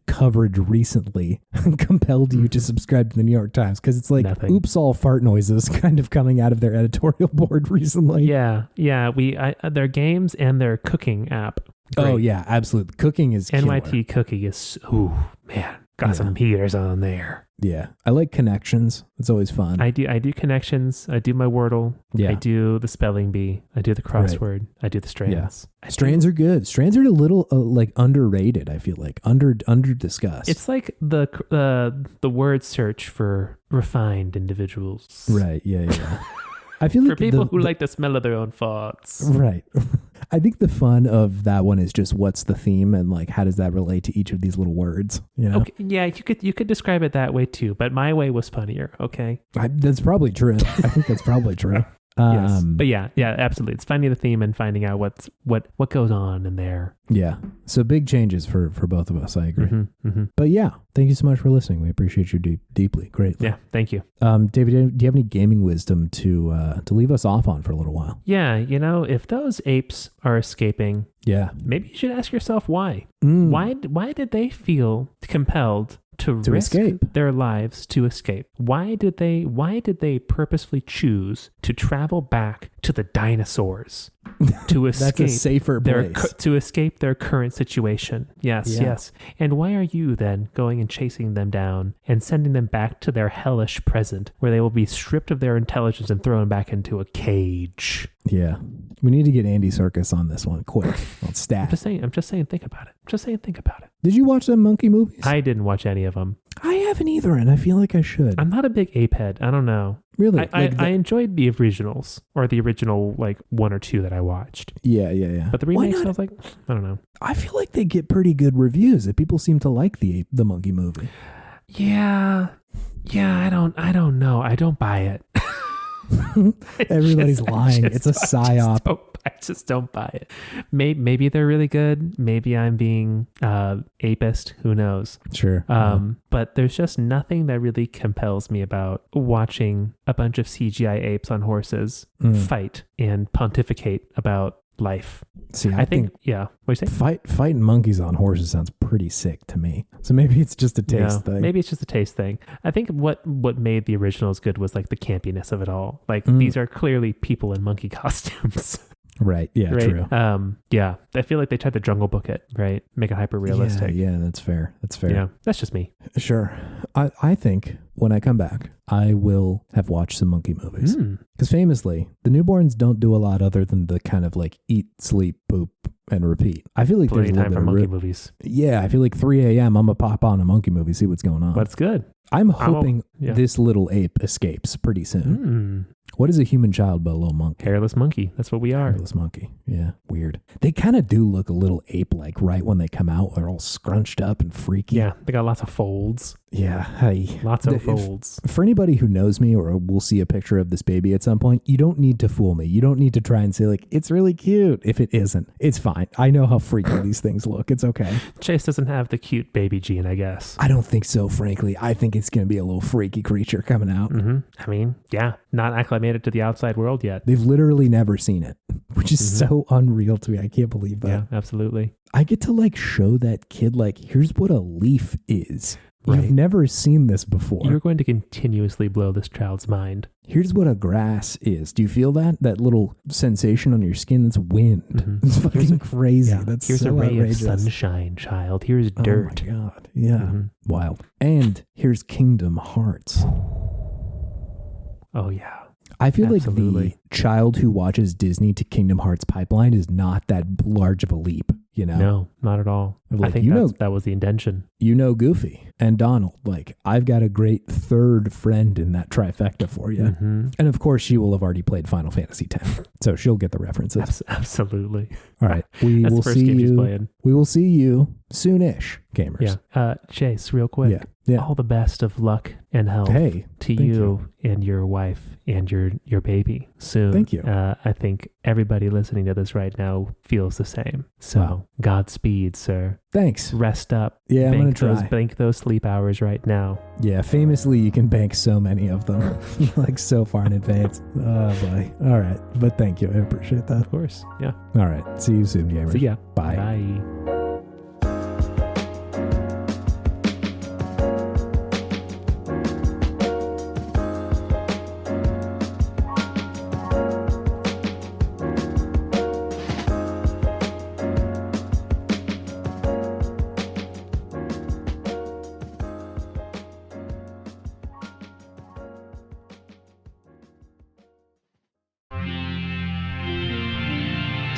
coverage recently compelled you to subscribe to the New York Times? Because it's like, Nothing. Oops, all fart noises kind of coming out of their editorial board recently. Yeah. Their games and their cooking app. Great. Oh, yeah, absolutely. Cooking is NYT killer. Cooking is, got some heaters on there. Yeah. I like Connections. It's always fun. I do Connections. I do my Wordle. Yeah. I do the spelling bee. I do the crossword. Right. I do the strands. Yeah. Strands are good. Strands are a little underrated, I feel like. Under discussed. It's like the word search for refined individuals. Right. Yeah. I feel like for people who like the smell of their own thoughts. Right. I think the fun of that one is just what's the theme and how does that relate to each of these little words? You know? Okay, yeah, you could describe it that way too, but my way was funnier. Okay, that's probably true. I think that's probably true. Yes. But yeah, absolutely. It's finding the theme and finding out what goes on in there. Yeah. So big changes for both of us. I agree. But yeah, thank you so much for listening. We appreciate you deeply. Greatly. Yeah. Thank you. David, do you have any gaming wisdom to leave us off on for a little while? Yeah. If those apes are escaping, maybe you should ask yourself why. Why did they feel compelled to risk escape their lives to escape? Why did they purposefully choose to travel back to the dinosaurs to escape That's a safer place. to escape their current situation? Yes. And why are you then going and chasing them down and sending them back to their hellish present where they will be stripped of their intelligence and thrown back into a cage? Yeah. We need to get Andy Serkis on this one quick. On stat. I'm just saying think about it. Did you watch them monkey movies? I didn't watch any of them. I haven't either, and I feel like I should. I'm not a big ape head. I don't know. Really? I enjoyed the originals, or the original one or two that I watched. Yeah. But the remakes, I was like, I don't know. I feel like they get pretty good reviews. That people seem to like the monkey movie. Yeah. I don't know. I don't buy it. Everybody's lying. It's a psyop. I just don't buy it. Maybe they're really good. Maybe I'm being apist. Who knows? Sure. But there's just nothing that really compels me about watching a bunch of CGI apes on horses fight and pontificate about life. See, I think what do you say? Fighting monkeys on horses sounds pretty sick to me. So maybe it's just a taste thing. Maybe it's just a taste thing. I think what made the originals good was the campiness of it all. These are clearly people in monkey costumes. Right. Yeah. Right? True. Yeah. I feel like they tried to Jungle Book it, right? Make it hyper realistic. Yeah. That's fair. Yeah. That's just me. Sure. I think when I come back, I will have watched some monkey movies. Because famously, the newborns don't do a lot other than the kind of eat, sleep, poop, and repeat. I feel like Plenty there's a time little for bit monkey of movies. Yeah. I feel like 3 a.m. I'm going to pop on a monkey movie, see what's going on. That's good. I'm hoping this little ape escapes pretty soon. What is a human child but a little monkey? Hairless monkey. That's what we are. Hairless monkey. Yeah. Weird. They kind of do look a little ape-like right when they come out. They're all scrunched up and freaky. Yeah. They got lots of folds. Yeah. Hey. Lots of folds. For anybody who knows me or will see a picture of this baby at some point, you don't need to fool me. You don't need to try and say it's really cute. If it isn't, it's fine. I know how freaky these things look. It's okay. Chase doesn't have the cute baby gene, I guess. I don't think so, frankly. I think it's going to be a little freaky creature coming out. I mean, yeah. Not acclimated to the outside world yet. They've literally never seen it, which is so unreal to me. I can't believe that. Yeah, absolutely. I get to show that kid, here's what a leaf is. Right. You've never seen this before. You're going to continuously blow this child's mind. Here's what a grass is. Do you feel that? That little sensation on your skin? That's wind. It's fucking crazy. Yeah. That's Here's so a ray outrageous. of sunshine, child. Here's dirt. Oh my God. Yeah. Wild. And here's Kingdom Hearts. Oh, yeah. I feel like the child who watches Disney to Kingdom Hearts pipeline is not that large of a leap. you know? No, not at all. Like, I think that was the intention. You know Goofy and Donald. Like, I've got a great third friend in that trifecta for you. Mm-hmm. And of course, she will have already played Final Fantasy X, so she'll get the references. Absolutely. All right, we will see you. We will see you soonish, gamers. Yeah. Chase, real quick. Yeah. All the best of luck and health to you and your wife and your baby soon. Thank you. I think everybody listening to this right now feels the same. So Godspeed, sir. Thanks. Rest up. Yeah, I'm going to try. Bank those sleep hours right now. Yeah, famously, you can bank so many of them, like so far in advance. Oh, boy. All right. But thank you. I appreciate that. Of course. Yeah. All right. See you soon, gamers. See ya. Bye. Bye.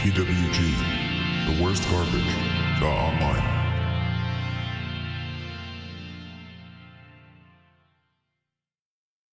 TWG, the worst garbage, online.